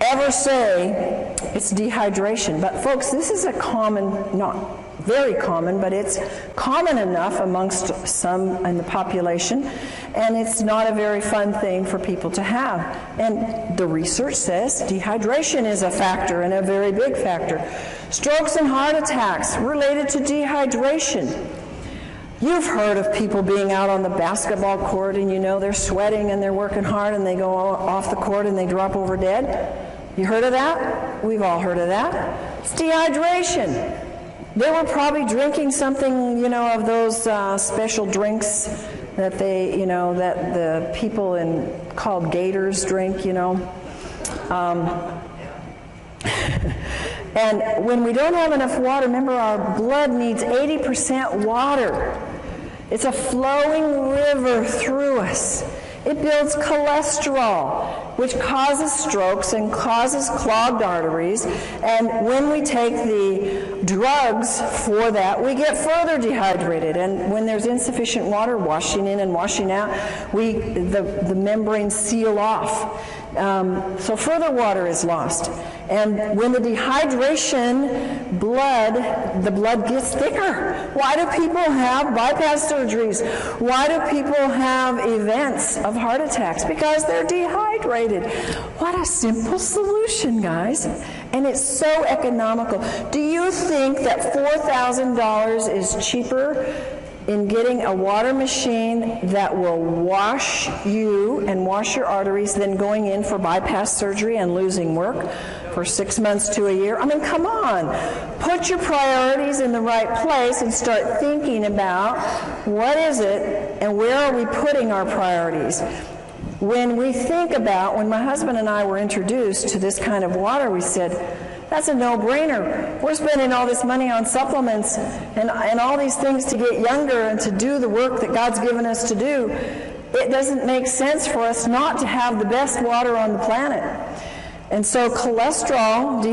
ever say it's dehydration? But folks, this is a common, not very common, but it's common enough amongst some in the population, and it's not a very fun thing for people to have. And the research says dehydration is a factor, and a very big factor. Strokes and heart attacks related to dehydration. You've heard of people being out on the basketball court and you know they're sweating and they're working hard and they go off the court and they drop over dead. You heard of that? We've all heard of that. It's dehydration. They were probably drinking something, of those special drinks that they, that the people called gators drink, And when we don't have enough water, remember our blood needs 80% water. It's a flowing river through us. It builds cholesterol, which causes strokes and causes clogged arteries. And when we take the drugs for that, we get further dehydrated. And when there's insufficient water washing in and washing out, the membranes seal off. So further water is lost. And when the dehydration, the blood gets thicker. Why do people have bypass surgeries? Why do people have events of heart attacks? Because they're dehydrated. What a simple solution, guys. And it's so economical. Do you think that $4,000 is cheaper in getting a water machine that will wash you and wash your arteries than going in for bypass surgery and losing work for 6 months to a year? I mean, come on. Put your priorities in the right place and start thinking about what is it and where are we putting our priorities. When we think about, when my husband and I were introduced to this kind of water, we said, that's a no-brainer. We're spending all this money on supplements and all these things to get younger and to do the work that God's given us to do. It doesn't make sense for us not to have the best water on the planet. And so cholesterol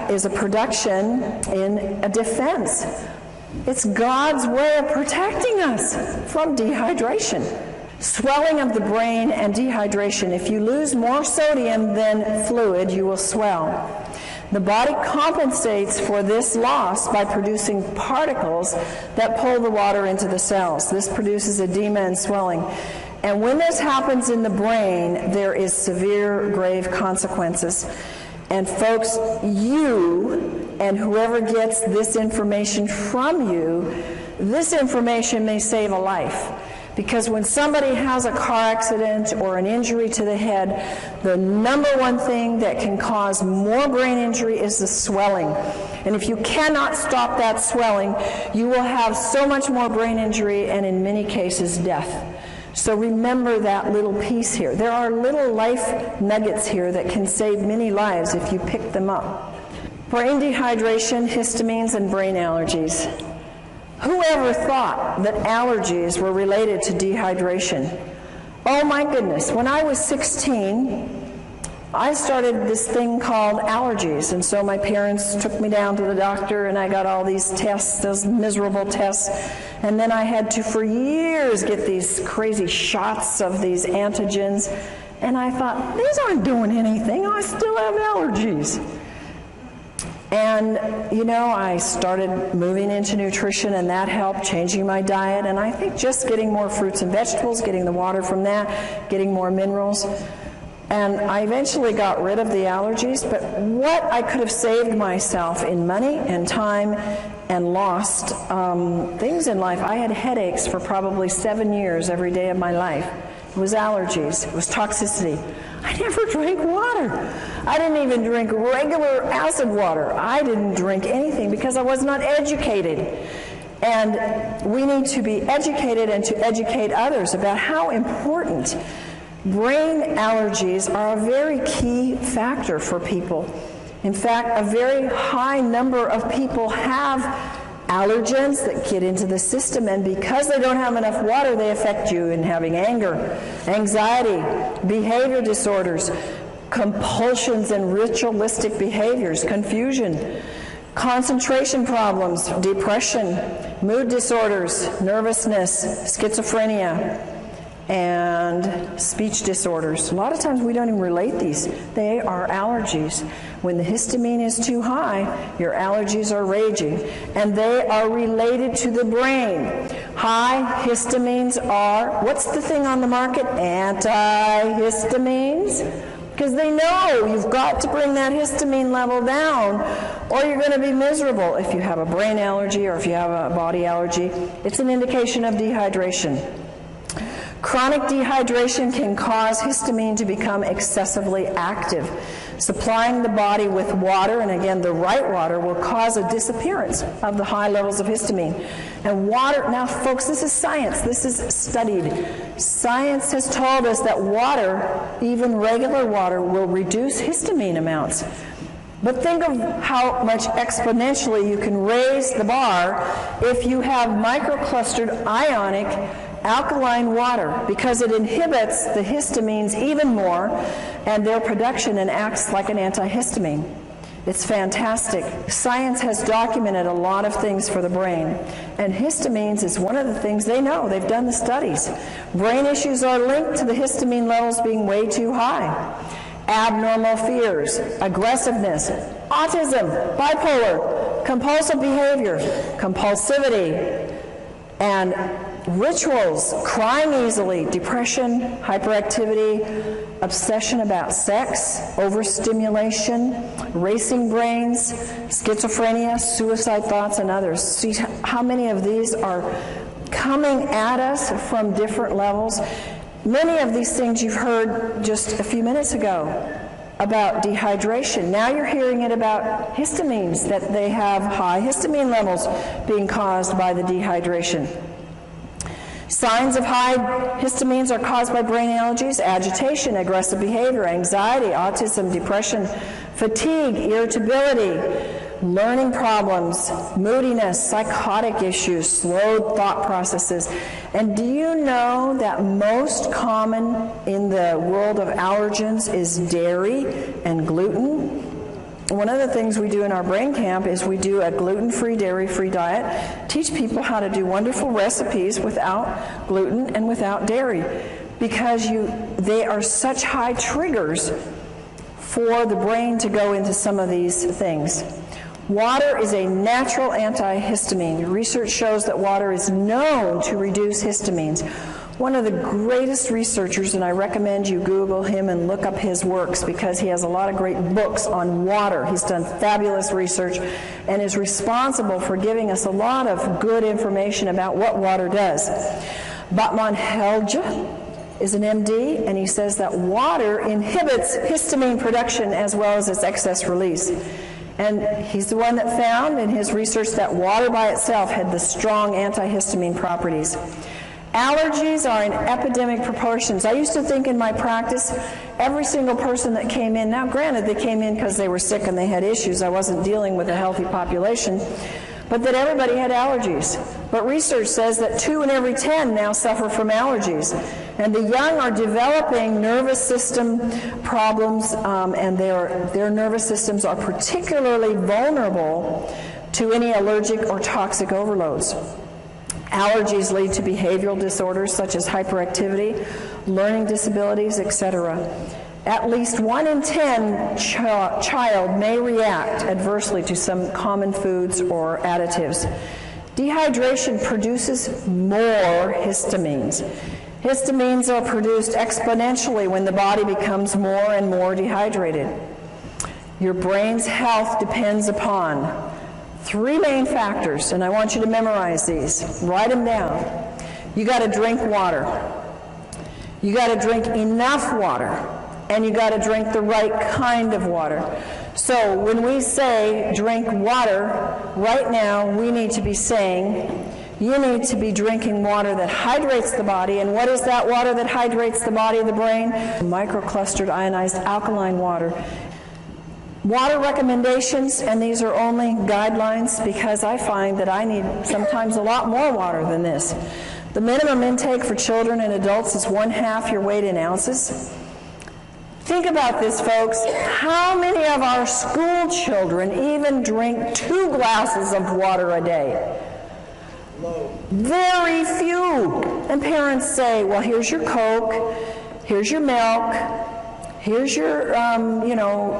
is a production in a defense. It's God's way of protecting us from dehydration. Swelling of the brain and dehydration. If you lose more sodium than fluid, you will swell. The body compensates for this loss by producing particles that pull the water into the cells. This produces edema and swelling. And when this happens in the brain, there is severe, grave consequences. And folks, you and whoever gets this information from you, this information may save a life. Because when somebody has a car accident or an injury to the head, the number one thing that can cause more brain injury is the swelling. And if you cannot stop that swelling, you will have so much more brain injury and in many cases death. So remember that little piece here. There are little life nuggets here that can save many lives if you pick them up. Brain dehydration, histamines, and brain allergies. Whoever thought that allergies were related to dehydration? Oh my goodness, when I was 16, I started this thing called allergies, and so my parents took me down to the doctor and I got all these tests, those miserable tests, and then I had to for years get these crazy shots of these antigens, and I thought, these aren't doing anything, I still have allergies. And, you know, I started moving into nutrition, and that helped, changing my diet, and I think just getting more fruits and vegetables, getting the water from that, getting more minerals. And I eventually got rid of the allergies, but what I could have saved myself in money and time and lost things in life. I had headaches for probably 7 years every day of my life. It was allergies. It was toxicity. I never drank water. I didn't even drink regular acid water. I didn't drink anything because I was not educated. And we need to be educated and to educate others about how important brain allergies are a very key factor for people. In fact, a very high number of people have allergens that get into the system, and because they don't have enough water, they affect you in having anger, anxiety, behavior disorders, compulsions and ritualistic behaviors, confusion, concentration problems, depression, mood disorders, nervousness, schizophrenia, and speech disorders. A lot of times we don't even relate these. They are allergies. When the histamine is too high, your allergies are raging, and they are related to the brain. High histamines are, what's the thing on the market? Antihistamines. Because they know you've got to bring that histamine level down, or you're going to be miserable. If you have a brain allergy or if you have a body allergy, it's an indication of dehydration. Chronic dehydration can cause histamine to become excessively active. Supplying the body with water, and again the right water, will cause a disappearance of the high levels of histamine. And water, now folks, this is science, this is studied. Science has told us that water, even regular water, will reduce histamine amounts. But think of how much exponentially you can raise the bar if you have microclustered ionic alkaline water, because it inhibits the histamines even more and their production and acts like an antihistamine. It's fantastic. Science has documented a lot of things for the brain, and histamines is one of the things they know. They've done the studies. Brain issues are linked to the histamine levels being way too high. Abnormal fears, aggressiveness, autism, bipolar, compulsive behavior, compulsivity, and rituals, crying easily, depression, hyperactivity, obsession about sex, overstimulation, racing brains, schizophrenia, suicide thoughts, and others. See how many of these are coming at us from different levels. Many of these things you've heard just a few minutes ago about dehydration. Now you're hearing it about histamines, that they have high histamine levels being caused by the dehydration. Signs of high histamines are caused by brain allergies: agitation, aggressive behavior, anxiety, autism, depression, fatigue, irritability, learning problems, moodiness, psychotic issues, slowed thought processes. And do you know that most common in the world of allergens is dairy and gluten? One of the things we do in our brain camp is we do a gluten-free, dairy-free diet, teach people how to do wonderful recipes without gluten and without dairy, because they are such high triggers for the brain to go into some of these things. Water is a natural antihistamine. Research shows that water is known to reduce histamines. One of the greatest researchers, and I recommend you Google him and look up his works, because he has a lot of great books on water. He's done fabulous research and is responsible for giving us a lot of good information about what water does. Batman Helge is an MD, and he says that water inhibits histamine production as well as its excess release. And he's the one that found in his research that water by itself had the strong antihistamine properties. Allergies are in epidemic proportions. I used to think in my practice, every single person that came in, now granted they came in because they were sick and they had issues, I wasn't dealing with a healthy population, but that everybody had allergies. But research says that 2 in every 10 now suffer from allergies. And the young are developing nervous system problems, and their nervous systems are particularly vulnerable to any allergic or toxic overloads. Allergies lead to behavioral disorders such as hyperactivity, learning disabilities, etc. At least 1 in 10 child may react adversely to some common foods or additives. Dehydration produces more histamines. Histamines are produced exponentially when the body becomes more and more dehydrated. Your brain's health depends upon 3 main factors, and I want you to memorize these. Write them down. You got to drink water. You got to drink enough water, and you got to drink the right kind of water. So when we say drink water, right now we need to be saying you need to be drinking water that hydrates the body. And what is that water that hydrates the body of the brain? Microclustered ionized alkaline water. Water recommendations, and these are only guidelines because I find that I need sometimes a lot more water than this. The minimum intake for children and adults is 1/2 your weight in ounces. Think about this, folks. How many of our school children even drink 2 glasses of water a day? Very few. And parents say, well, here's your Coke, here's your milk, here's your,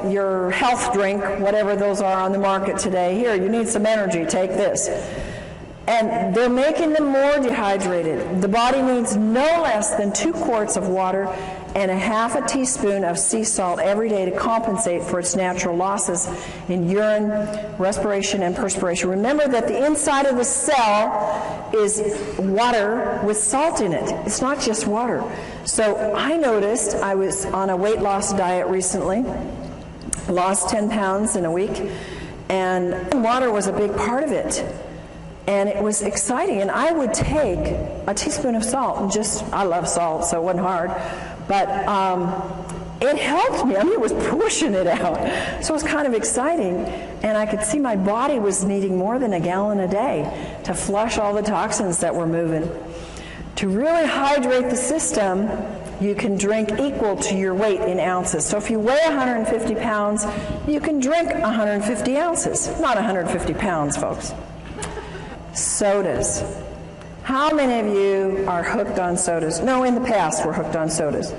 your health drink, whatever those are on the market today. Here, you need some energy, take this. And they're making them more dehydrated. The body needs no less than 2 quarts of water and 1/2 teaspoon of sea salt every day to compensate for its natural losses in urine, respiration, and perspiration. Remember that the inside of the cell is water with salt in it. It's not just water. So I noticed, I was on a weight loss diet recently, lost 10 pounds in a week, and water was a big part of it. And it was exciting, and I would take a teaspoon of salt, and I love salt, so it wasn't hard, but it helped me. I mean, it was pushing it out. So it was kind of exciting, and I could see my body was needing more than a gallon a day to flush all the toxins that were moving. To really hydrate the system, you can drink equal to your weight in ounces. So if you weigh 150 pounds, you can drink 150 ounces, not 150 pounds, folks. Sodas. How many of you are hooked on sodas? No, in the past were hooked on sodas.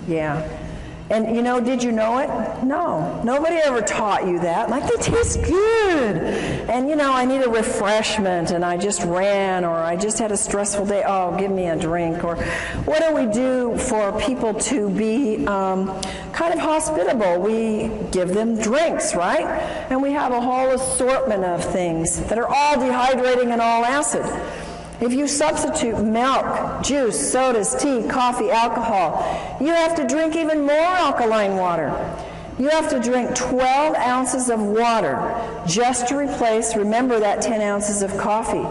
Yeah. And did you know it? No. Nobody ever taught you that. Like, they taste good. And I need a refreshment, and I just ran, or I just had a stressful day. Oh, give me a drink. Or what do we do for people to be kind of hospitable? We give them drinks, right? And we have a whole assortment of things that are all dehydrating and all acid. If you substitute milk, juice, sodas, tea, coffee, alcohol, you have to drink even more alkaline water. You have to drink 12 ounces of water just to replace, remember that 10 ounces of coffee.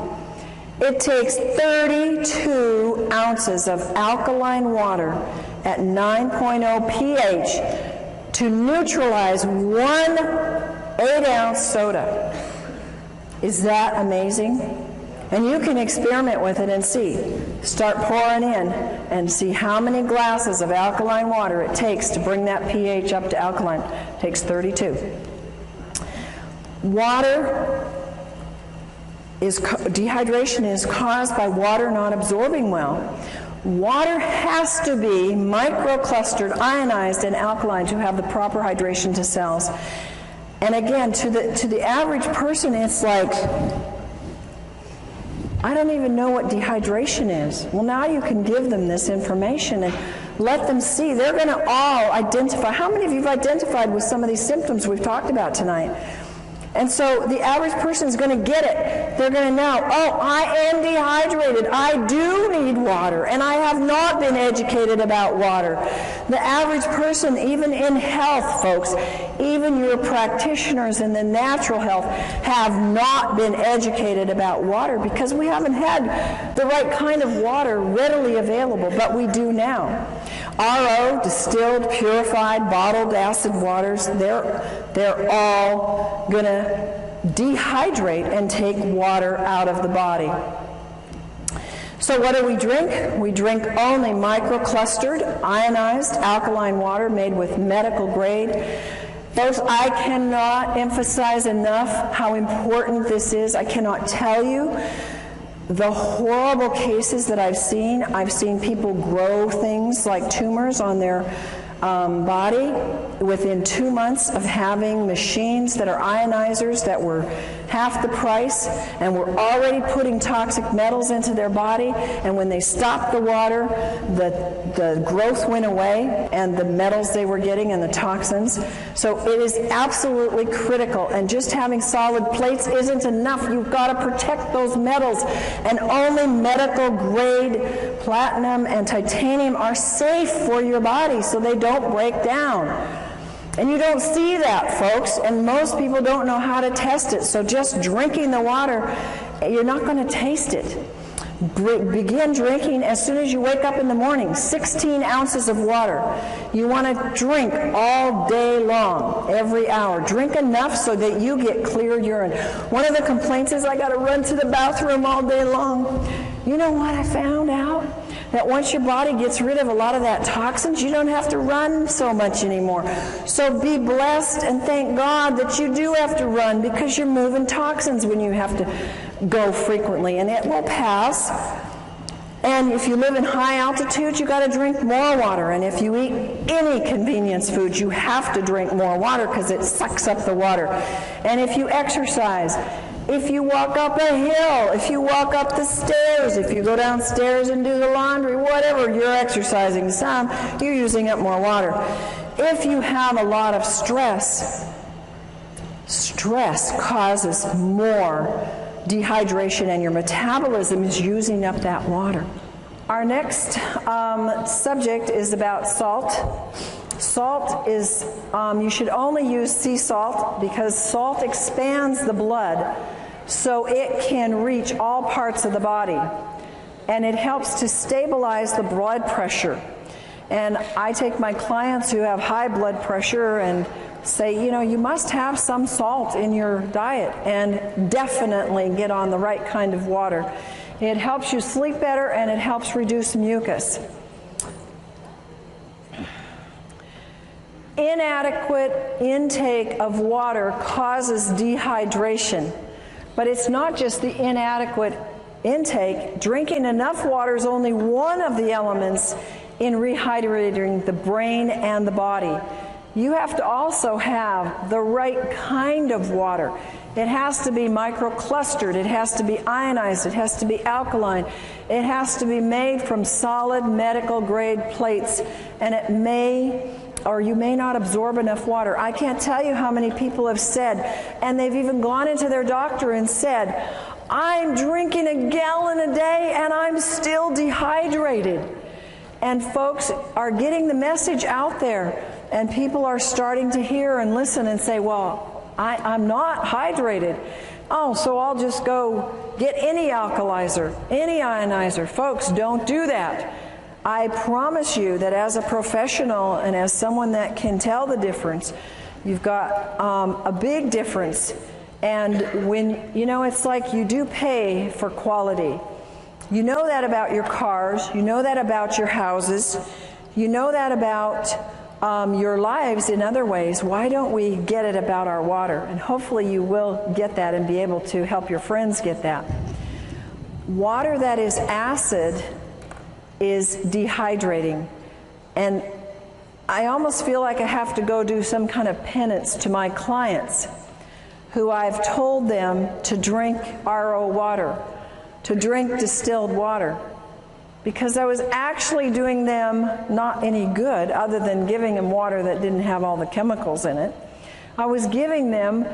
It takes 32 ounces of alkaline water at 9.0 pH to neutralize 1 8-ounce soda. Is that amazing? And you can experiment with it and see. Start pouring in and see how many glasses of alkaline water it takes to bring that pH up to alkaline. It takes 32. Dehydration is caused by water not absorbing well. Water has to be microclustered, ionized, and alkaline to have the proper hydration to cells. And again, to the average person, it's like, I don't even know what dehydration is. Well, now you can give them this information and let them see. They're going to all identify. How many of you have identified with some of these symptoms we've talked about tonight? And so the average person is going to get it. They're going to know, oh, I am dehydrated. I do need water, and I have not been educated about water. The average person, even in health, folks, even your practitioners in the natural health, have not been educated about water because we haven't had the right kind of water readily available, but we do now. RO, distilled, purified, bottled acid waters, they're all going to dehydrate and take water out of the body. So what do we drink? We drink only microclustered, ionized, alkaline water made with medical grade. Folks, I cannot emphasize enough how important this is. I cannot tell you the horrible cases that I've seen. I've seen people grow things like tumors on their body within 2 months of having machines that are ionizers that were half the price and were already putting toxic metals into their body, and when they stopped the water, the growth went away and the metals they were getting and the toxins. So it is absolutely critical, and just having solid plates isn't enough. You've got to protect those metals, and only medical grade platinum and titanium are safe for your body so they don't break down. And you don't see that, folks, and most people don't know how to test it. So just drinking the water, you're not going to taste it. Begin drinking as soon as you wake up in the morning, 16 ounces of water. You want to drink all day long, every hour. Drink enough so that you get clear urine. One of the complaints is I got to run to the bathroom all day long. You know what I found out? That once your body gets rid of a lot of that toxins, you don't have to run so much anymore. So be blessed and thank God that you do have to run, because you're moving toxins when you have to go frequently, and it will pass. And if you live in high altitude, you got to drink more water. And if you eat any convenience food, you have to drink more water because it sucks up the water. And if you exercise, if you walk up a hill, if you walk up the stairs, if you go downstairs and do the laundry, whatever, you're exercising some, you're using up more water. If you have a lot of stress, stress causes more dehydration, and your metabolism is using up that water. Our next subject is about salt. Salt is, you should only use sea salt because salt expands the blood so it can reach all parts of the body, and it helps to stabilize the blood pressure. And I take my clients who have high blood pressure and say, you know, you must have some salt in your diet, and definitely get on the right kind of water. It helps you sleep better, and it helps reduce mucus. Inadequate intake of water causes dehydration, but it's not just the inadequate intake. Drinking enough water is only one of the elements in rehydrating the brain and the body. You have to also have the right kind of water. It has to be microclustered, it has to be ionized, it has to be alkaline, it has to be made from solid medical grade plates, and it may or you may not absorb enough water. I can't tell you how many people have said, and they've even gone into their doctor and said, I'm drinking a gallon a day and I'm still dehydrated. And folks are getting the message out there, and people are starting to hear and listen and say, well, I'm not hydrated. Oh, so I'll just go get any alkalizer, any ionizer. Folks, don't do that. I promise you that as a professional and as someone that can tell the difference, you've got a big difference. And when, you know, it's like you do pay for quality. You know that about your cars, you know that about your houses, you know that about your lives in other ways. Why don't we get it about our water? And hopefully you will get that and be able to help your friends get that. Water that is acid is dehydrating. And I almost feel like I have to go do some kind of penance to my clients who I've told them to drink RO water, to drink distilled water, because I was actually doing them not any good other than giving them water that didn't have all the chemicals in it. I was giving them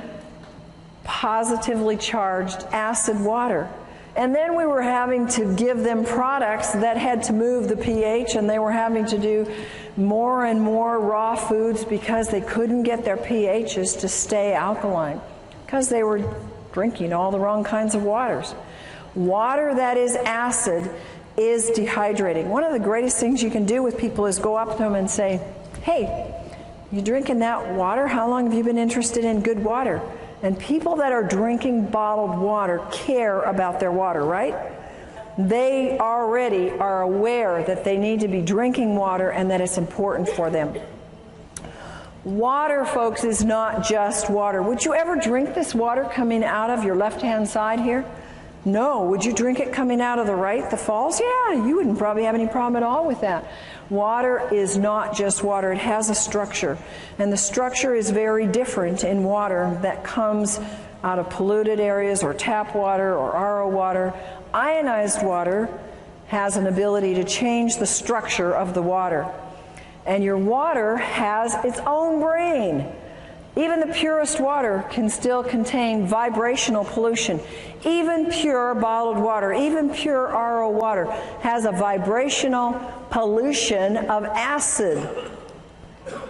positively charged acid water. And then we were having to give them products that had to move the pH, and they were having to do more and more raw foods because they couldn't get their pHs to stay alkaline because they were drinking all the wrong kinds of waters. Water that is acid is dehydrating. One of the greatest things you can do with people is go up to them and say, hey, you drinking that water? How long have you been interested in good water? And people that are drinking bottled water care about their water, right? They already are aware that they need to be drinking water and that it's important for them. Water, folks, is not just water. Would you ever drink this water coming out of your left-hand side here? No. Would you drink it coming out of the right, the falls? Yeah, you wouldn't probably have any problem at all with that. Water is not just water. It has a structure. And the structure is very different in water that comes out of polluted areas or tap water or RO water. Ionized water has an ability to change the structure of the water. And your water has its own brain. Even the purest water can still contain vibrational pollution. Even pure bottled water, even pure RO water has a vibrational pollution of acid.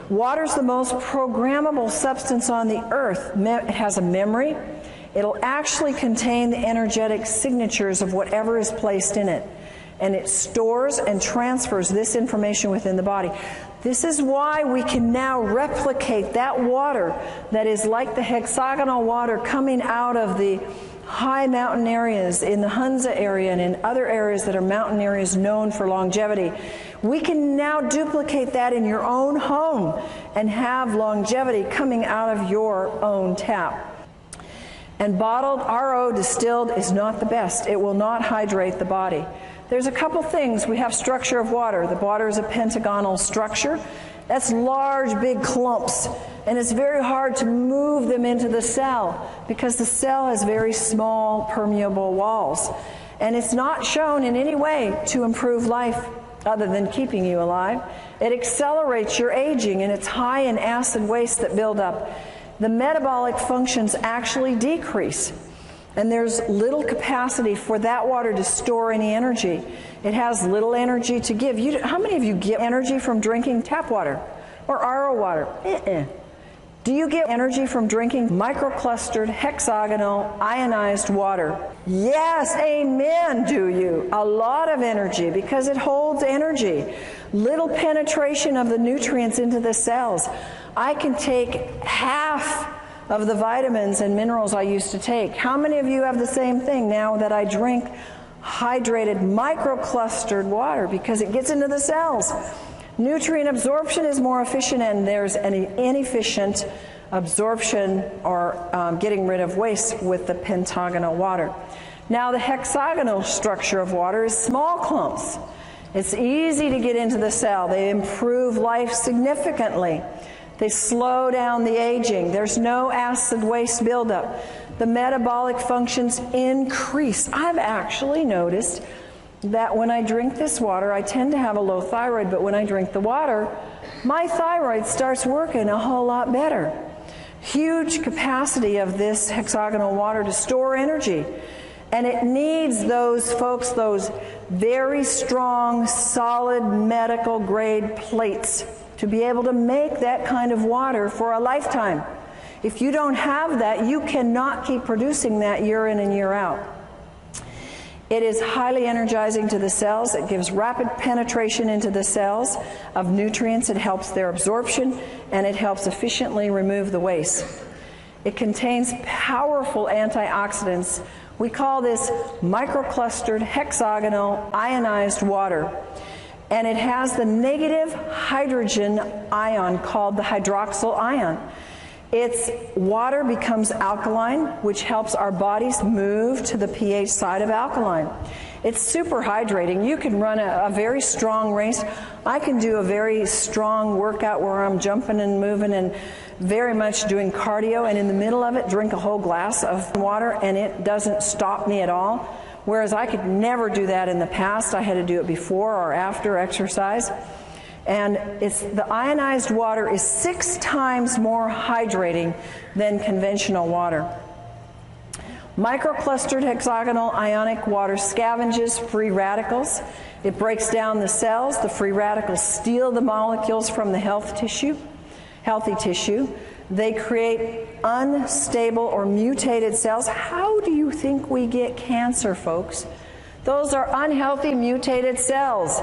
Water's the most programmable substance on the earth. It has a memory. It'll actually contain the energetic signatures of whatever is placed in it. And it stores and transfers this information within the body. This is why we can now replicate that water that is like the hexagonal water coming out of the high mountain areas in the Hunza area and in other areas that are mountain areas known for longevity. We can now duplicate that in your own home and have longevity coming out of your own tap. And bottled RO distilled is not the best. It will not hydrate the body. There's a couple things. We have structure of water. The water is a pentagonal structure. That's large, big clumps. And it's very hard to move them into the cell because the cell has very small, permeable walls. And it's not shown in any way to improve life other than keeping you alive. It accelerates your aging, and it's high in acid waste that build up. The metabolic functions actually decrease. And there's little capacity for that water to store any energy. It has little energy to give. How many of you get energy from drinking tap water or RO water? Do you get energy from drinking microclustered, hexagonal, ionized water? Yes, amen, do you? A lot of energy because it holds energy. Little penetration of the nutrients into the cells. I can take half of the vitamins and minerals I used to take. How many of you have the same thing now that I drink hydrated, microclustered water because it gets into the cells? Nutrient absorption is more efficient, and there's an inefficient absorption or getting rid of waste with the pentagonal water. Now the hexagonal structure of water is small clumps. It's easy to get into the cell. They improve life significantly. They slow down the aging. There's no acid waste buildup. The metabolic functions increase. I've actually noticed that when I drink this water, I tend to have a low thyroid, but when I drink the water, my thyroid starts working a whole lot better. Huge capacity of this hexagonal water to store energy. And it needs those folks, those very strong, solid medical grade plates to be able to make that kind of water for a lifetime. If you don't have that, you cannot keep producing that year in and year out. It is highly energizing to the cells. It gives rapid penetration into the cells of nutrients. It helps their absorption, and it helps efficiently remove the waste. It contains powerful antioxidants. We call this microclustered, hexagonal, ionized water. And it has the negative hydrogen ion called the hydroxyl ion. Its water becomes alkaline, which helps our bodies move to the pH side of alkaline. It's super hydrating. You can run a very strong race. I can do a very strong workout where I'm jumping and moving and very much doing cardio, and in the middle of it drink a whole glass of water, and it doesn't stop me at all. Whereas I could never do that in the past. I had to do it before or after exercise. And the ionized water is 6 times more hydrating than conventional water. Microclustered hexagonal ionic water scavenges free radicals. It breaks down the cells. The free radicals steal the molecules from the healthy tissue. They create unstable or mutated cells. How do you think we get cancer, folks? Those are unhealthy, mutated cells.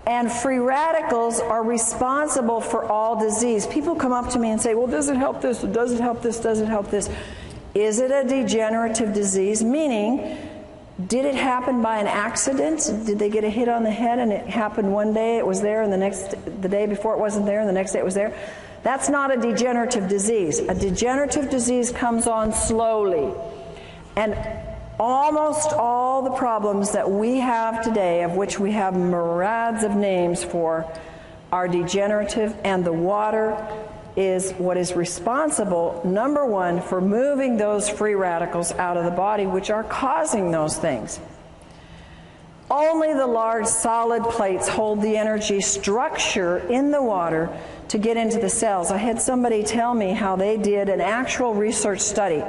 And free radicals are responsible for all disease. People come up to me and say, well, does it help this? Does it help this? Does it help this? Is it a degenerative disease? Meaning, did it happen by an accident? Did they get a hit on the head and it happened one day, it was there, and the day before it wasn't there, and the next day it was there? That's not a degenerative disease. A degenerative disease comes on slowly. And almost all the problems that we have today, of which we have myriads of names for, are degenerative, and the water is what is responsible, number one, for moving those free radicals out of the body, which are causing those things. Only the large solid plates hold the energy structure in the water to get into the cells. I had somebody tell me how they did an actual research study.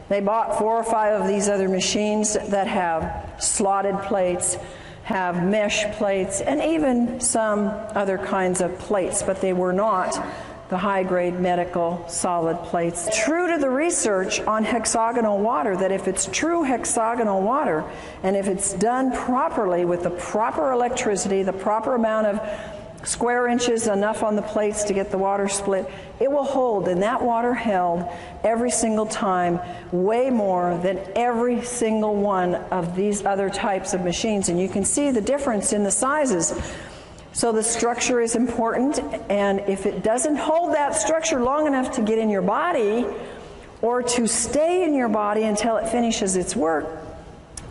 They bought 4 or 5 of these other machines that have slotted plates, have mesh plates, and even some other kinds of plates, but they were not the high-grade medical solid plates. True to the research on hexagonal water, that if it's true hexagonal water, and if it's done properly with the proper electricity, the proper amount of square inches, enough on the plates to get the water split, it will hold, and that water held every single time way more than every single one of these other types of machines. And you can see the difference in the sizes. So the structure is important, and if it doesn't hold that structure long enough to get in your body or to stay in your body until it finishes its work,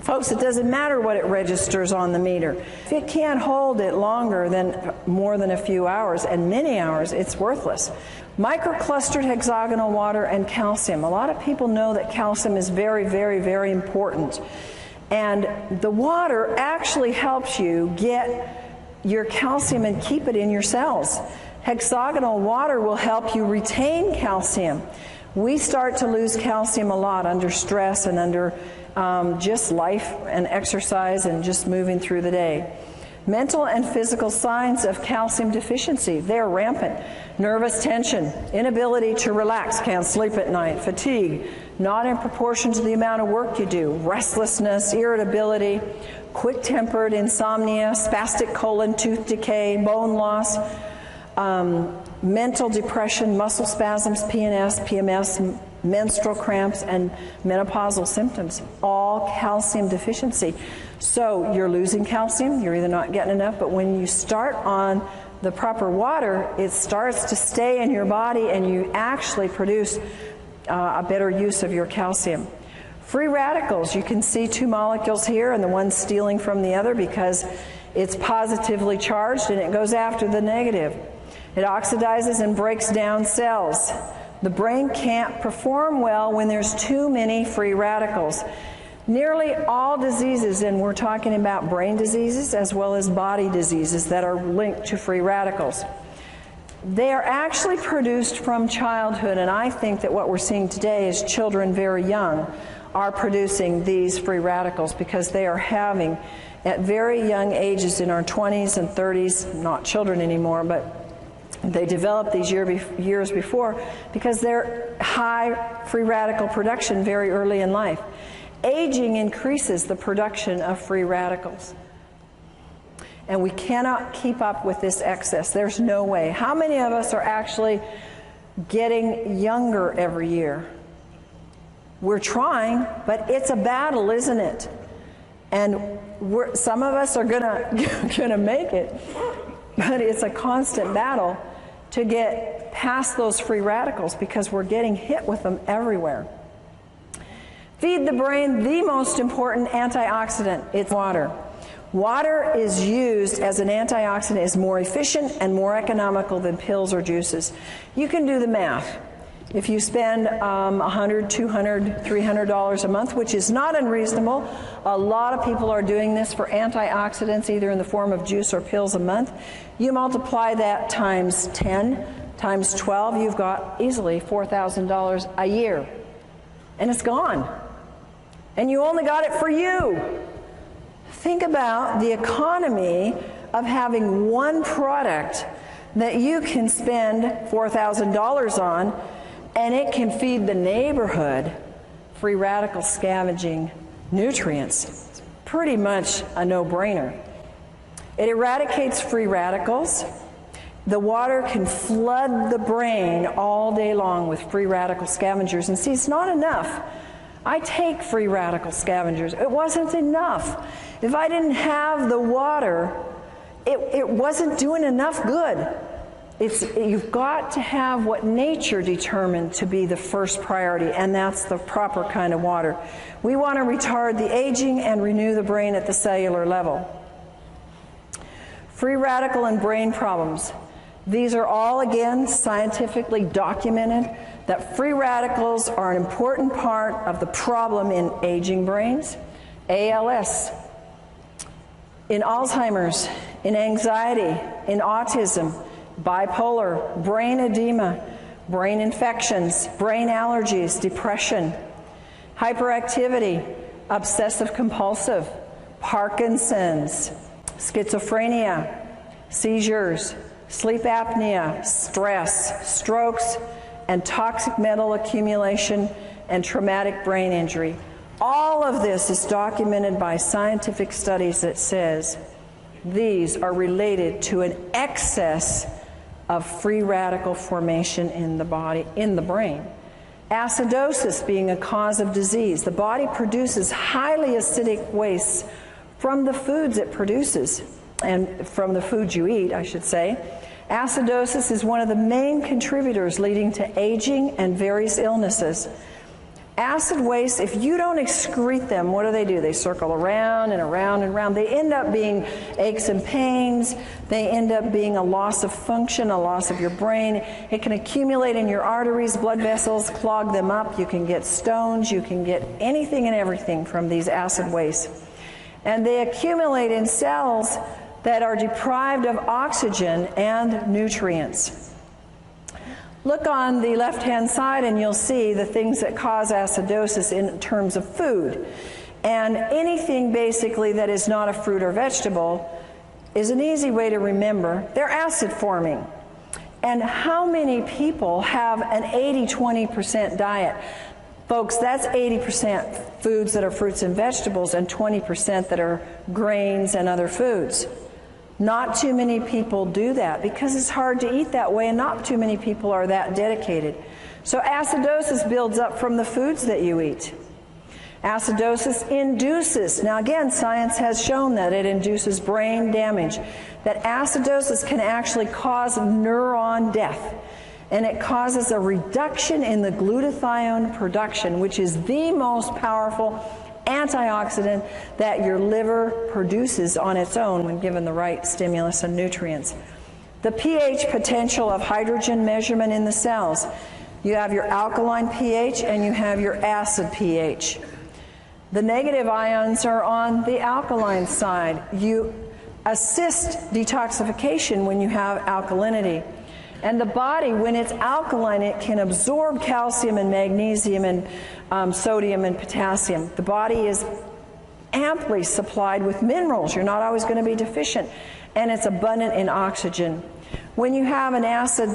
folks, it doesn't matter what it registers on the meter. If it can't hold it longer than more than a few hours, and many hours, it's worthless. Microclustered hexagonal water and calcium. A lot of people know that calcium is very, very, very important. And the water actually helps you get your calcium and keep it in your cells. Hexagonal water will help you retain calcium. We start to lose calcium a lot under stress and under just life and exercise and just moving through the day. Mental and physical signs of calcium deficiency, they're rampant. Nervous tension, inability to relax, can't sleep at night, fatigue, not in proportion to the amount of work you do, restlessness, irritability, quick-tempered, insomnia, spastic colon, tooth decay, bone loss, mental depression, muscle spasms, PNS, PMS, menstrual cramps, and menopausal symptoms, all calcium deficiency. So you're losing calcium, you're either not getting enough, but when you start on the proper water, it starts to stay in your body and you actually produce a better use of your calcium. Free radicals, you can see 2 molecules here and the one stealing from the other because it's positively charged and it goes after the negative. It oxidizes and breaks down cells. The brain can't perform well when there's too many free radicals. Nearly all diseases, and we're talking about brain diseases as well as body diseases that are linked to free radicals, they are actually produced from childhood, and I think that what we're seeing today is children very young are producing these free radicals because they are having, at very young ages in our 20s and 30s, not children anymore, but they develop these years before because they're high free radical production very early in life. Aging increases the production of free radicals. And we cannot keep up with this excess. There's no way. How many of us are actually getting younger every year? We're trying, but it's a battle, isn't it? And some of us are gonna make it, but it's a constant battle to get past those free radicals because we're getting hit with them everywhere. Feed the brain the most important antioxidant. It's water. Water is used as an antioxidant, is more efficient and more economical than pills or juices. You can do the math. If you spend $100, $200, $300 a month, which is not unreasonable, a lot of people are doing this for antioxidants, either in the form of juice or pills a month. You multiply that times 10, times 12, you've got easily $4,000 a year. And it's gone. And you only got it for you. Think about the economy of having one product that you can spend $4,000 on, and it can feed the neighborhood free radical scavenging nutrients. It's pretty much a no-brainer. It eradicates free radicals. The water can flood the brain all day long with free radical scavengers. And see, it's not enough. I take free radical scavengers. It wasn't enough. If I didn't have the water, it wasn't doing enough good. You've got to have what nature determined to be the first priority, and that's the proper kind of water. We want to retard the aging and renew the brain at the cellular level. Free radical and brain problems. These are all, again, scientifically documented that free radicals are an important part of the problem in aging brains, ALS, in Alzheimer's, in anxiety, in autism, bipolar, brain edema, brain infections, brain allergies, depression, hyperactivity, obsessive compulsive, Parkinson's, schizophrenia, seizures, sleep apnea, stress, strokes, and toxic metal accumulation and traumatic brain injury. All of this is documented by scientific studies that says these are related to an excess of free radical formation in the body, in the brain. Acidosis being a cause of disease. The body produces highly acidic wastes from the foods it produces, and from the foods you eat, I should say. Acidosis is one of the main contributors leading to aging and various illnesses. Acid wastes, if you don't excrete them, what do? They circle around and around and around. They end up being aches and pains. They end up being a loss of function, a loss of your brain. It can accumulate in your arteries, blood vessels, clog them up. You can get stones. You can get anything and everything from these acid wastes. And they accumulate in cells that are deprived of oxygen and nutrients. Look on the left-hand side and you'll see the things that cause acidosis in terms of food. And anything basically that is not a fruit or vegetable is an easy way to remember. They're acid forming. And how many people have an 80-20% diet? Folks, that's 80% foods that are fruits and vegetables and 20% that are grains and other foods. Not too many people do that because it's hard to eat that way, and not too many people are that dedicated. So acidosis builds up from the foods that you eat. Acidosis induces, now again, science has shown that it induces brain damage, that acidosis can actually cause neuron death, and it causes a reduction in the glutathione production, which is the most powerful antioxidant that your liver produces on its own when given the right stimulus and nutrients. The pH potential of hydrogen measurement in the cells. You have your alkaline pH and you have your acid pH. The negative ions are on the alkaline side. You assist detoxification when you have alkalinity. And the body, when it's alkaline, it can absorb calcium and magnesium and sodium and potassium. The body is amply supplied with minerals. You're not always going to be deficient. And it's abundant in oxygen. When you have an acid,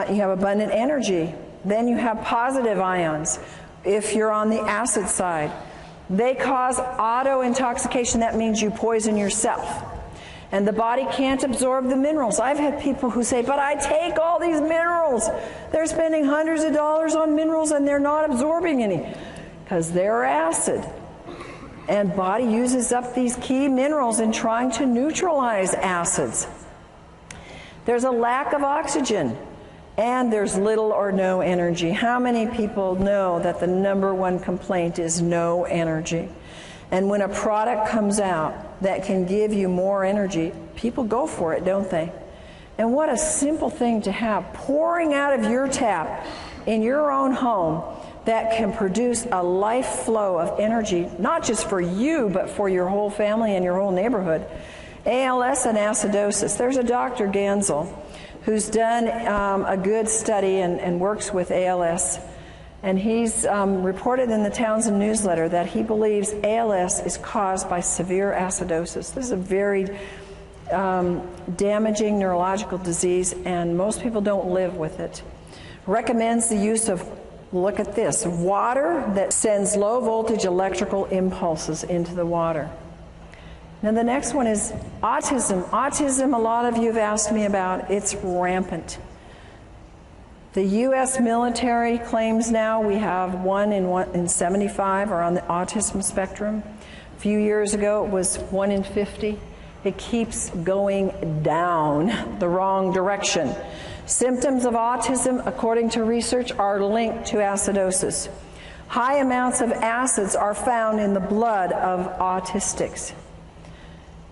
you have abundant energy. Then you have positive ions if you're on the acid side. They cause auto-intoxication. That means you poison yourself. And the body can't absorb the minerals. I've had people who say, but I take all these minerals. They're spending hundreds of dollars on minerals and they're not absorbing any because they're acid. And body uses up these key minerals in trying to neutralize acids. There's a lack of oxygen and there's little or no energy. How many people know that the number one complaint is no energy? And when a product comes out that can give you more energy, people go for it, don't they? And what a simple thing to have, pouring out of your tap in your own home that can produce a life flow of energy, not just for you, but for your whole family and your whole neighborhood. ALS and acidosis. There's a Dr. Gansel who's done a good study and works with ALS. And he's reported in the Townsend newsletter that he believes ALS is caused by severe acidosis. This is a very damaging neurological disease, and most people don't live with it. Recommends the use of, look at this, water that sends low voltage electrical impulses into the water. Now the next one is autism. Autism, a lot of you have asked me about. It's rampant. The U.S. military claims now we have 1 in 75 are on the autism spectrum. A few years ago it was 1 in 50. It keeps going down the wrong direction. Symptoms of autism, according to research, are linked to acidosis. High amounts of acids are found in the blood of autistics.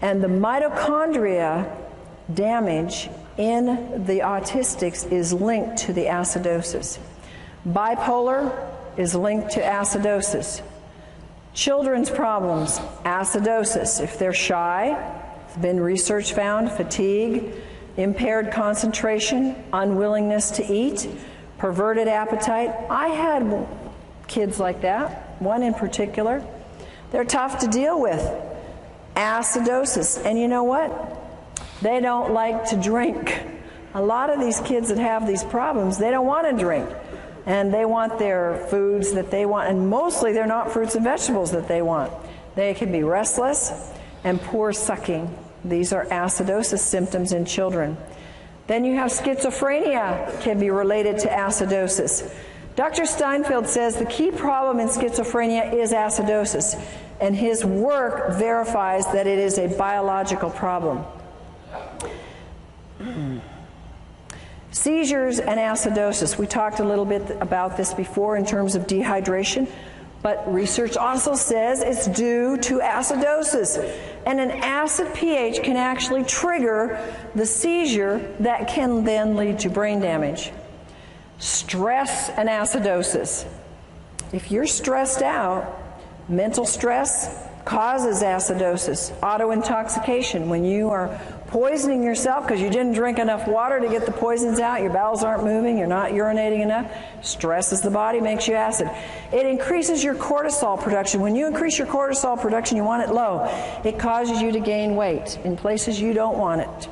And the mitochondria damage in the autistics is linked to the acidosis. Bipolar is linked to acidosis. Children's problems, acidosis. If they're shy, it's been research found, fatigue, impaired concentration, unwillingness to eat, perverted appetite. I had kids like that, one in particular. They're tough to deal with. Acidosis. And you know what? They don't like to drink. A lot of these kids that have these problems, they don't want to drink. And they want their foods that they want, and mostly they're not fruits and vegetables that they want. They can be restless and poor sucking. These are acidosis symptoms in children. Then you have schizophrenia, can be related to acidosis. Dr. Steinfeld says the key problem in schizophrenia is acidosis, and his work verifies that it is a biological problem. Seizures and acidosis. We talked a little bit about this before in terms of dehydration, but research also says it's due to acidosis. And an acid pH can actually trigger the seizure that can then lead to brain damage. Stress and acidosis. If you're stressed out, mental stress causes acidosis. Autointoxication, when you are poisoning yourself because you didn't drink enough water to get the poisons out, your bowels aren't moving, you're not urinating enough, stresses the body, makes you acid. It increases your cortisol production. When you increase your cortisol production, you want it low. It causes you to gain weight in places you don't want it.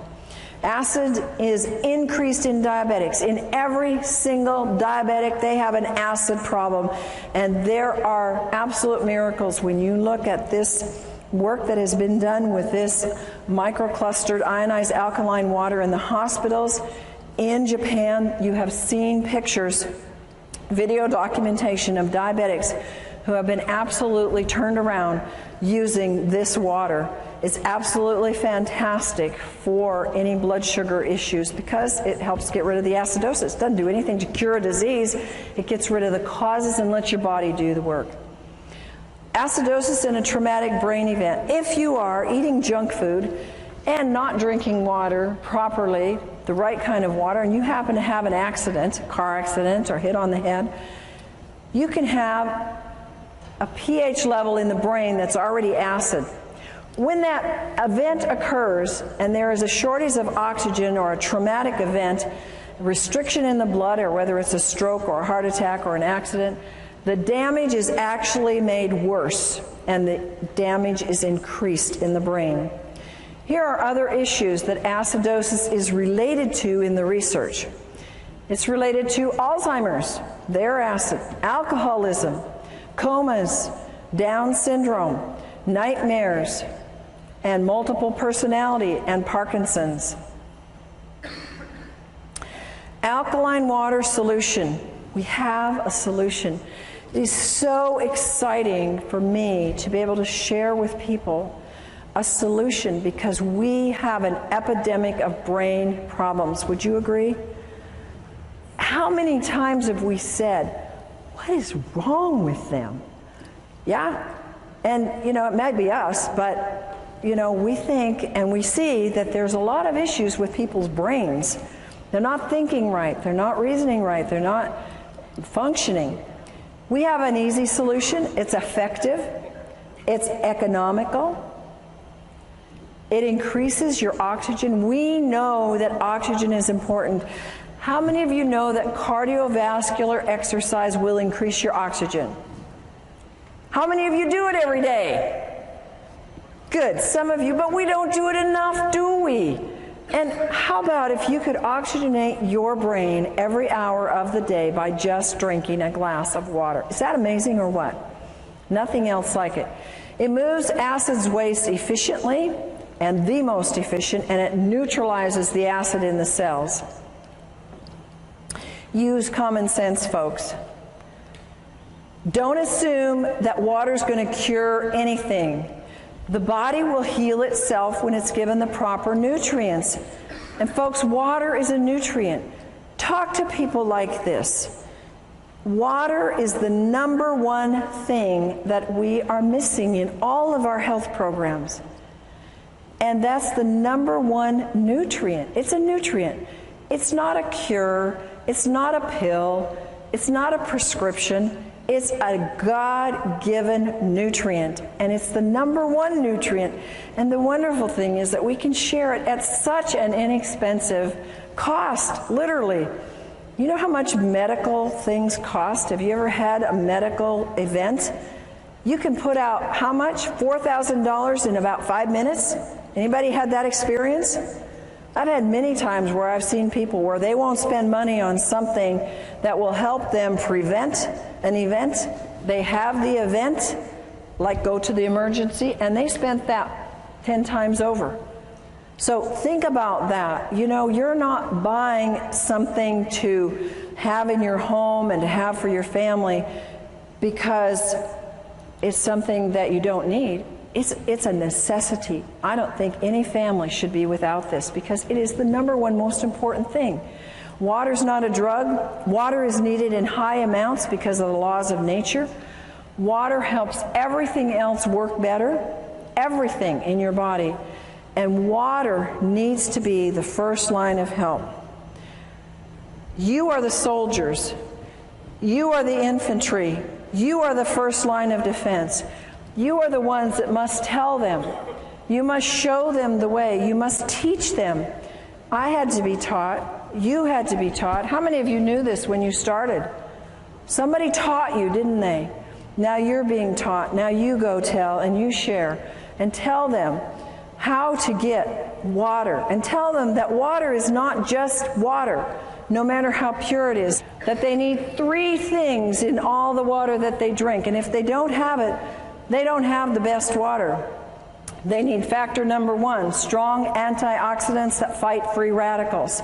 Acid is increased in diabetics. In every single diabetic, they have an acid problem. And there are absolute miracles when you look at this work that has been done with this microclustered ionized alkaline water in the hospitals in Japan. You have seen pictures, video documentation of diabetics who have been absolutely turned around using this water. It's absolutely fantastic for any blood sugar issues because it helps get rid of the acidosis. It doesn't do anything to cure a disease. It gets rid of the causes and lets your body do the work. Acidosis in a traumatic brain event. If you are eating junk food and not drinking water properly, the right kind of water, and you happen to have an accident, a car accident or hit on the head, you can have a pH level in the brain that's already acid. When that event occurs and there is a shortage of oxygen or a traumatic event, restriction in the blood, or whether it's a stroke or a heart attack or an accident, the damage is actually made worse and the damage is increased in the brain. Here are other issues that acidosis is related to in the research. It's related to Alzheimer's, their acid, alcoholism, comas, Down syndrome, nightmares, and multiple personality and Parkinson's. Alkaline water solution. We have a solution. It is so exciting for me to be able to share with people a solution because we have an epidemic of brain problems. Would you agree? How many times have we said, what is wrong with them? Yeah? And, you know, it might be us, but, you know, we think and we see that there's a lot of issues with people's brains. They're not thinking right. They're not reasoning right. They're not functioning. We have an easy solution. It's effective. It's economical. It increases your oxygen. We know that oxygen is important. How many of you know that cardiovascular exercise will increase your oxygen? How many of you do it every day? Good, some of you, but we don't do it enough, do we? And how about if you could oxygenate your brain every hour of the day by just drinking a glass of water? Is that amazing or what? Nothing else like it. It moves acids waste efficiently, and the most efficient, and it neutralizes the acid in the cells. Use common sense, folks. Don't assume that water's going to cure anything. The body will heal itself when it's given the proper nutrients. And folks, water is a nutrient. Talk to people like this. Water is the number one thing that we are missing in all of our health programs. And that's the number one nutrient. It's a nutrient. It's not a cure. It's not a pill. It's not a prescription. It's a God-given nutrient, and it's the number one nutrient. And the wonderful thing is that we can share it at such an inexpensive cost, literally. You know how much medical things cost? Have you ever had a medical event? You can put out how much? $4,000 in about 5 minutes? Anybody had that experience? I've had many times where I've seen people where they won't spend money on something that will help them prevent an event. They have the event, like go to the emergency, and they spent that 10 times over. So think about that. You know, you're not buying something to have in your home and to have for your family because it's something that you don't need. It's a necessity. I don't think any family should be without this because it is the number one most important thing. Water's not a drug. Water is needed in high amounts because of the laws of nature. Water helps everything else work better, everything in your body. And water needs to be the first line of help. You are the soldiers. You are the infantry. You are the first line of defense. You are the ones that must tell them. You must show them the way. You must teach them. I had to be taught. You had to be taught. How many of you knew this when you started? Somebody taught you, didn't they? Now you're being taught. Now you go tell and you share and tell them how to get water. And tell them that water is not just water, no matter how pure it is. That they need 3 things in all the water that they drink. And if they don't have it, they don't have the best water. They need factor number 1, strong antioxidants that fight free radicals.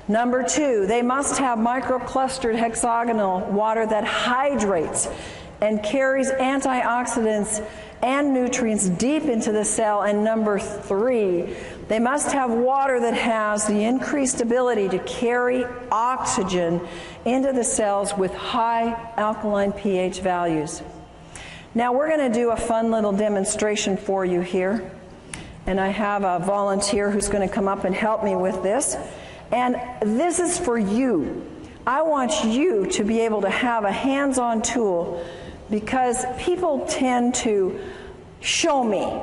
Number 2, they must have microclustered hexagonal water that hydrates and carries antioxidants and nutrients deep into the cell. And number 3, they must have water that has the increased ability to carry oxygen into the cells with high alkaline pH values. Now we're going to do a fun little demonstration for you here. And I have a volunteer who's going to come up and help me with this. And this is for you. I want you to be able to have a hands-on tool because people tend to show me.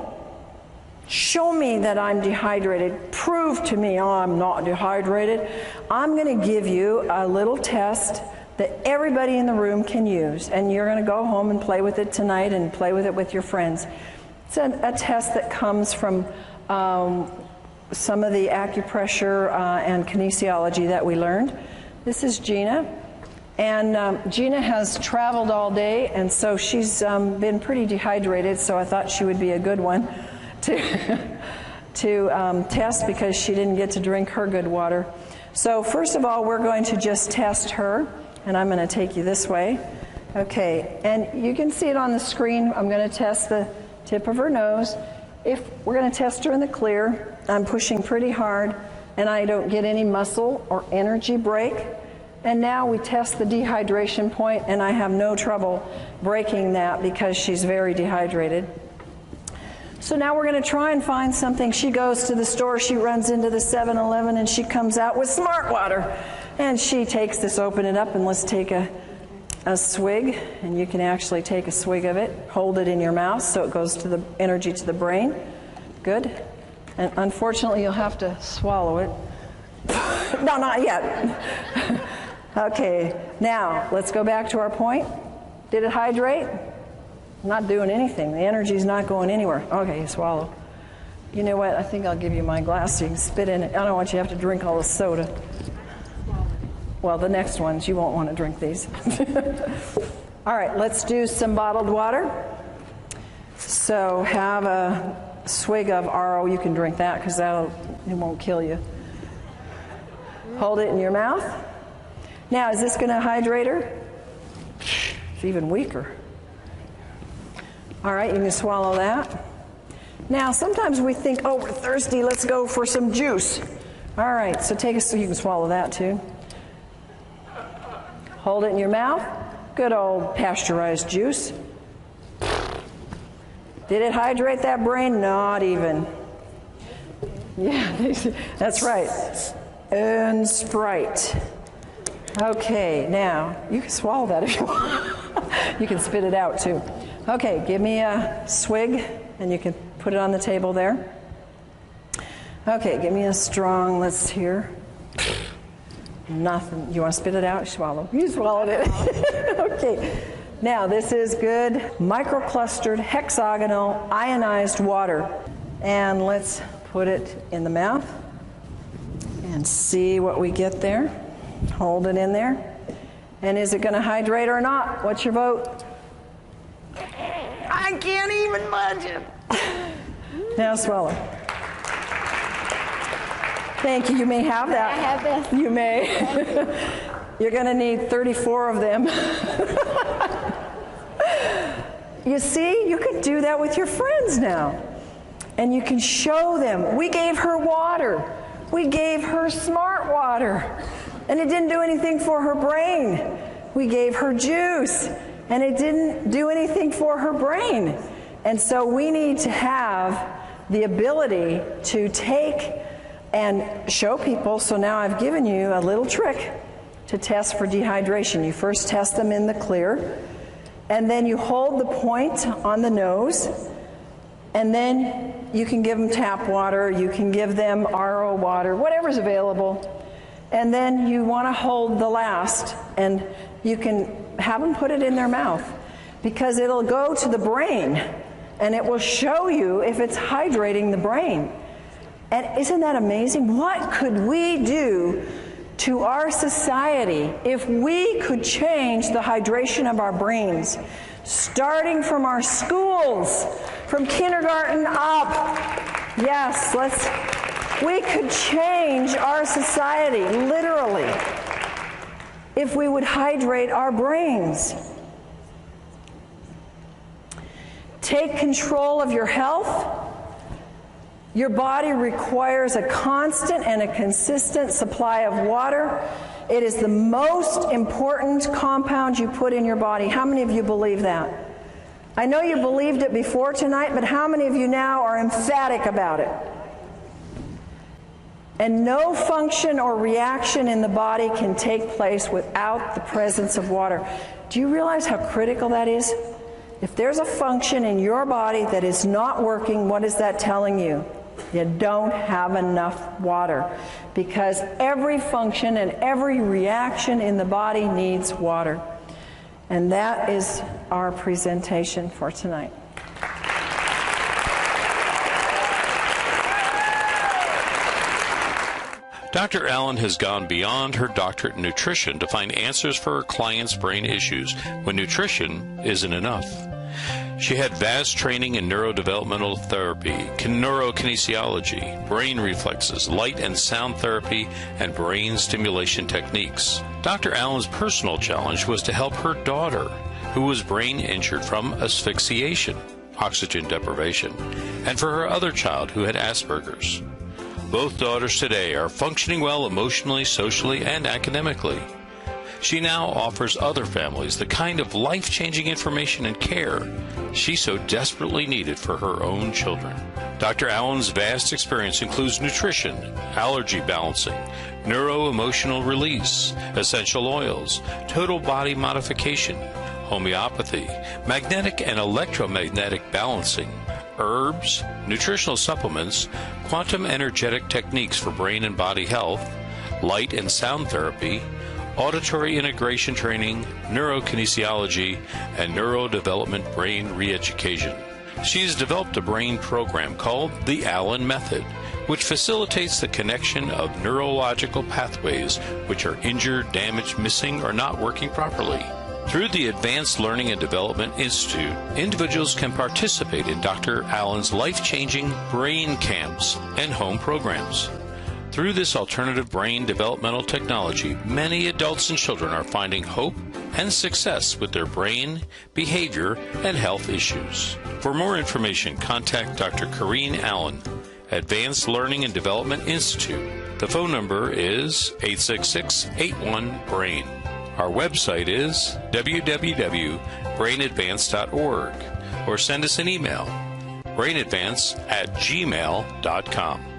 Show me that I'm dehydrated. Prove to me, oh, I'm not dehydrated. I'm going to give you a little test that everybody in the room can use. And you're going to go home and play with it tonight and play with it with your friends. It's a test that comes from some of the acupressure and kinesiology that we learned. This is Gina. And Gina has traveled all day, and so she's been pretty dehydrated, so I thought she would be a good one to test because she didn't get to drink her good water. So first of all, we're going to just test her, and I'm going to take you this way. Okay, and you can see it on the screen. I'm going to test the tip of her nose. If we're going to test her in the clear, I'm pushing pretty hard, and I don't get any muscle or energy break. And now we test the dehydration point, and I have no trouble breaking that because she's very dehydrated. So now we're going to try and find something. She goes to the store, she runs into the 7-Eleven, and she comes out with Smart Water. And she takes this, open it up, and let's take a swig. And you can actually take a swig of it, hold it in your mouth so it goes to the energy to the brain. Good. And unfortunately, you'll have to swallow it. No, not yet. Okay, now let's go back to our point. Did it hydrate? Not doing anything. The energy's not going anywhere. Okay, you swallow. You know what? I think I'll give you my glass so you can spit in it. I don't want you to have to drink all the soda. Well, the next ones, you won't want to drink these. All right, let's do some bottled water. So have a swig of RO. You can drink that because it won't kill you. Hold it in your mouth. Now, is this going to hydrate her? It's even weaker. All right, you can swallow that. Now, sometimes we think, oh, we're thirsty, let's go for some juice. All right, so take a, so you can swallow that too. Hold it in your mouth. Good old pasteurized juice. Did it hydrate that brain? Not even. Yeah, that's right. And Sprite. Okay, now, you can swallow that if you want. You can spit it out too. Okay, give me a swig, and you can put it on the table there. Okay, give me a strong, let's hear. Nothing. You want to spit it out? Swallow. You swallowed it. Okay. Now, this is good microclustered hexagonal ionized water. And let's put it in the mouth and see what we get there. Hold it in there. And is it going to hydrate or not? What's your vote? I can't even budge it. Now swallow. Thank you. You may have that. I have this. You may. You're going to need 34 of them. You see, you can do that with your friends now. And you can show them. We gave her water. We gave her smart water. And it didn't do anything for her brain. We gave her juice. And it didn't do anything for her brain. And so we need to have the ability to take and show people. So now I've given you a little trick to test for dehydration. You first test them in the clear, and then you hold the point on the nose, and then you can give them tap water, you can give them RO water, whatever's available, and then you want to hold the last, and you can have them put it in their mouth, because it'll go to the brain, and it will show you if it's hydrating the brain. And isn't that amazing? What could we do to our society if we could change the hydration of our brains, starting from our schools, from kindergarten up? Yes, we could change our society, literally, if we would hydrate our brains. Take control of your health. Your body requires a constant and a consistent supply of water. It is the most important compound you put in your body. How many of you believe that? I know you believed it before tonight, but how many of you now are emphatic about it? And no function or reaction in the body can take place without the presence of water. Do you realize how critical that is? If there's a function in your body that is not working, what is that telling you? You don't have enough water, because every function and every reaction in the body needs water. And that is our presentation for tonight. Dr. Allen has gone beyond her doctorate in nutrition to find answers for her clients' brain issues when nutrition isn't enough. She had vast training in neurodevelopmental therapy, neurokinesiology, brain reflexes, light and sound therapy, and brain stimulation techniques. Dr. Allen's personal challenge was to help her daughter, who was brain injured from asphyxiation, oxygen deprivation, and for her other child who had Asperger's. Both daughters today are functioning well emotionally, socially, and academically. She now offers other families the kind of life-changing information and care she so desperately needed for her own children. Dr. Allen's vast experience includes nutrition, allergy balancing, neuro-emotional release, essential oils, total body modification, homeopathy, magnetic and electromagnetic balancing, herbs, nutritional supplements, quantum energetic techniques for brain and body health, light and sound therapy, auditory integration training, neurokinesiology, and neurodevelopment brain re-education. She's developed a brain program called the Allen Method, which facilitates the connection of neurological pathways which are injured, damaged, missing, or not working properly. Through the Advanced Learning and Development Institute, individuals can participate in Dr. Allen's life-changing brain camps and home programs. Through this alternative brain developmental technology, many adults and children are finding hope and success with their brain, behavior, and health issues. For more information, contact Dr. Corrine Allen, Advanced Learning and Development Institute. The phone number is 866-81-BRAIN. Our website is www.brainadvance.org, or send us an email, brainadvance@gmail.com.